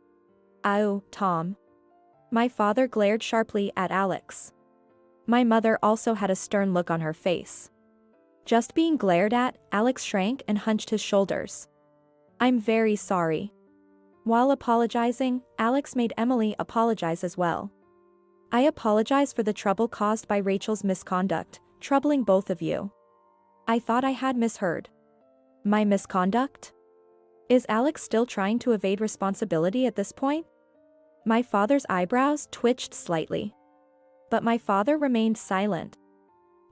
"Oh, Tom." My father glared sharply at Alex. My mother also had a stern look on her face. Just being glared at, Alex shrank and hunched his shoulders. I'm very sorry. While apologizing, Alex made Emily apologize as well. I apologize for the trouble caused by Rachel's misconduct, troubling both of you. I thought I had misheard. My misconduct? Is Alex still trying to evade responsibility at this point? My father's eyebrows twitched slightly. But my father remained silent.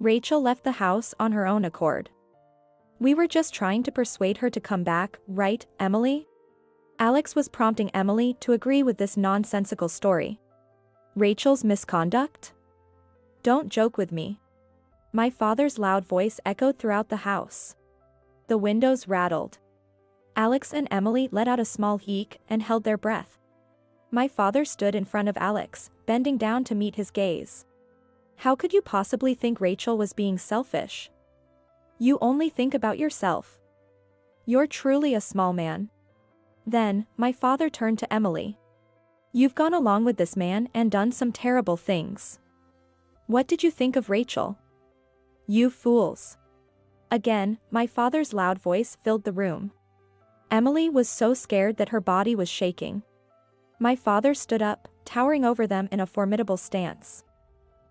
Rachel left the house on her own accord. We were just trying to persuade her to come back, right, Emily? Alex was prompting Emily to agree with this nonsensical story. Rachel's misconduct? Don't joke with me. My father's loud voice echoed throughout the house. The windows rattled. Alex and Emily let out a small eek and held their breath. My father stood in front of Alex, bending down to meet his gaze. How could you possibly think Rachel was being selfish? You only think about yourself. You're truly a small man. Then, my father turned to Emily. You've gone along with this man and done some terrible things. What did you think of Rachel? You fools. Again, my father's loud voice filled the room. Emily was so scared that her body was shaking. My father stood up, towering over them in a formidable stance.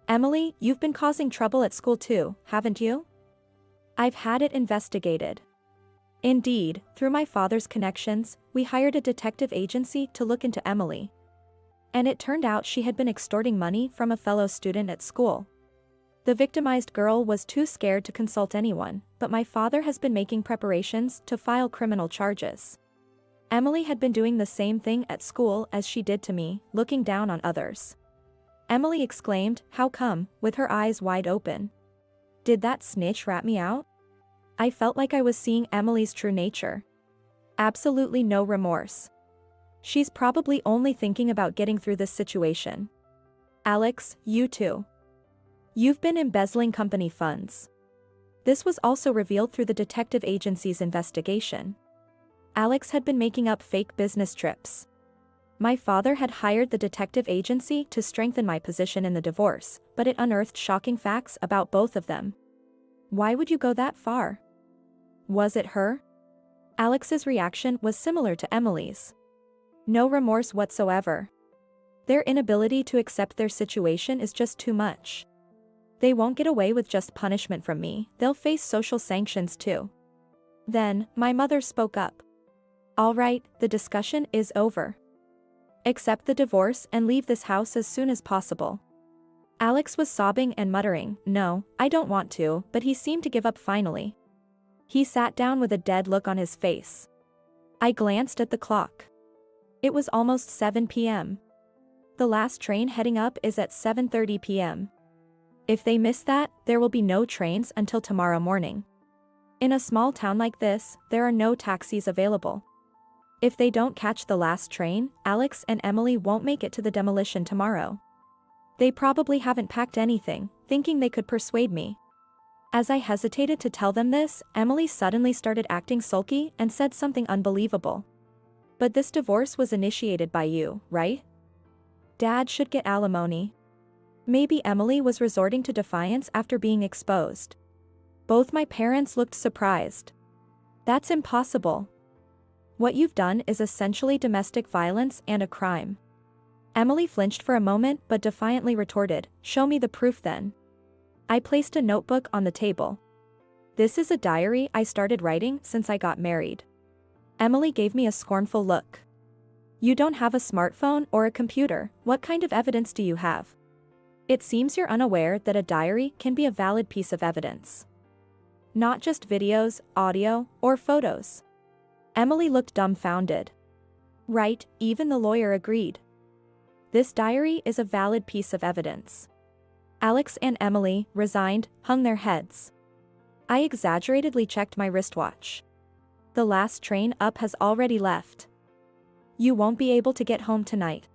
Emily, you've been causing trouble at school too, haven't you? I've had it investigated. Indeed, through my father's connections, we hired a detective agency to look into Emily. And it turned out she had been extorting money from a fellow student at school. The victimized girl was too scared to consult anyone, but my father has been making preparations to file criminal charges. Emily had been doing the same thing at school as she did to me, looking down on others. Emily exclaimed, "How come?" with her eyes wide open. Did that snitch rat me out? I felt like I was seeing Emily's true nature. Absolutely no remorse. She's probably only thinking about getting through this situation. Alex, you too. You've been embezzling company funds. This was also revealed through the detective agency's investigation. Alex had been making up fake business trips. My father had hired the detective agency to strengthen my position in the divorce, but it unearthed shocking facts about both of them. Why would you go that far? Was it her? Alex's reaction was similar to Emily's. No remorse whatsoever. Their inability to accept their situation is just too much. They won't get away with just punishment from me, they'll face social sanctions too. Then, my mother spoke up. All right, the discussion is over. Accept the divorce and leave this house as soon as possible. Alex was sobbing and muttering, "No, I don't want to," but he seemed to give up finally. He sat down with a dead look on his face. I glanced at the clock. It was almost 7 p.m. The last train heading up is at 7:30 p.m. If they miss that, there will be no trains until tomorrow morning. In a small town like this, there are no taxis available. If they don't catch the last train, Alex and Emily won't make it to the demolition tomorrow. They probably haven't packed anything, thinking they could persuade me. As I hesitated to tell them this, Emily suddenly started acting sulky and said something unbelievable. But this divorce was initiated by you, right? Dad should get alimony. Maybe Emily was resorting to defiance after being exposed. Both my parents looked surprised. That's impossible. What you've done is essentially domestic violence and a crime. Emily flinched for a moment but defiantly retorted, "Show me the proof then." I placed a notebook on the table. This is a diary I started writing since I got married. Emily gave me a scornful look. You don't have a smartphone or a computer, what kind of evidence do you have? It seems you're unaware that a diary can be a valid piece of evidence. Not just videos, audio, or photos. Emily looked dumbfounded. Right, even the lawyer agreed. This diary is a valid piece of evidence. Alex and Emily, resigned, hung their heads. I exaggeratedly checked my wristwatch. The last train up has already left. You won't be able to get home tonight.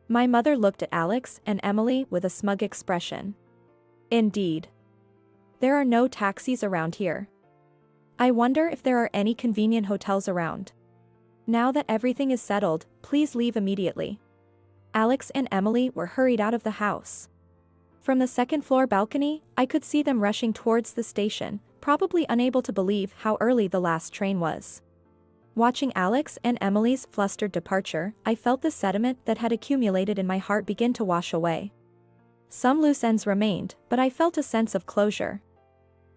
My mother looked at Alex and Emily with a smug expression. Indeed. There are no taxis around here. I wonder if there are any convenient hotels around. Now that everything is settled, please leave immediately. Alex and Emily were hurried out of the house. From the second-floor balcony, I could see them rushing towards the station, probably unable to believe how early the last train was. Watching Alex and Emily's flustered departure, I felt the sediment that had accumulated in my heart begin to wash away. Some loose ends remained, but I felt a sense of closure.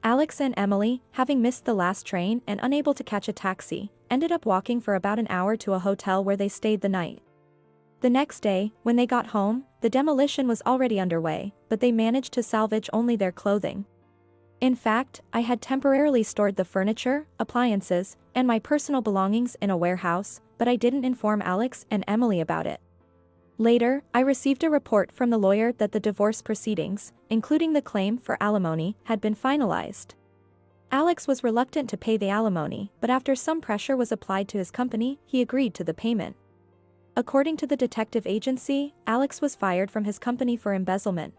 Alex and Emily, having missed the last train and unable to catch a taxi, ended up walking for about an hour to a hotel where they stayed the night. The next day, when they got home, the demolition was already underway, but they managed to salvage only their clothing. In fact, I had temporarily stored the furniture, appliances, and my personal belongings in a warehouse, but I didn't inform Alex and Emily about it. Later, I received a report from the lawyer that the divorce proceedings, including the claim for alimony, had been finalized. Alex was reluctant to pay the alimony, but after some pressure was applied to his company, he agreed to the payment. According to the detective agency, Alex was fired from his company for embezzlement.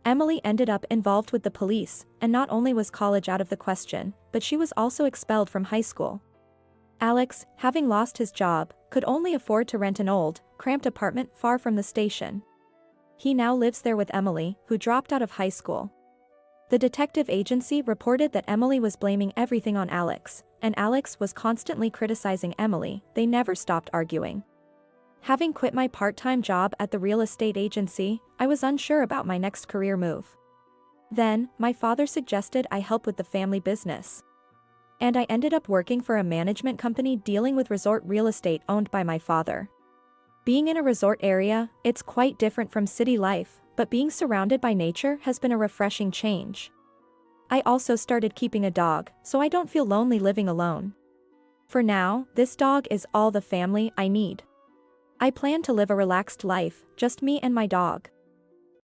Emily ended up involved with the police, and not only was college out of the question, but she was also expelled from high school. Alex, having lost his job, could only afford to rent an old, cramped apartment far from the station. He now lives there with Emily, who dropped out of high school. The detective agency reported that Emily was blaming everything on Alex, and Alex was constantly criticizing Emily. They never stopped arguing. Having quit my part-time job at the real estate agency, I was unsure about my next career move. Then, my father suggested I help with the family business. And I ended up working for a management company dealing with resort real estate owned by my father. Being in a resort area, it's quite different from city life, but being surrounded by nature has been a refreshing change. I also started keeping a dog, so I don't feel lonely living alone. For now, this dog is all the family I need. I plan to live a relaxed life, just me and my dog.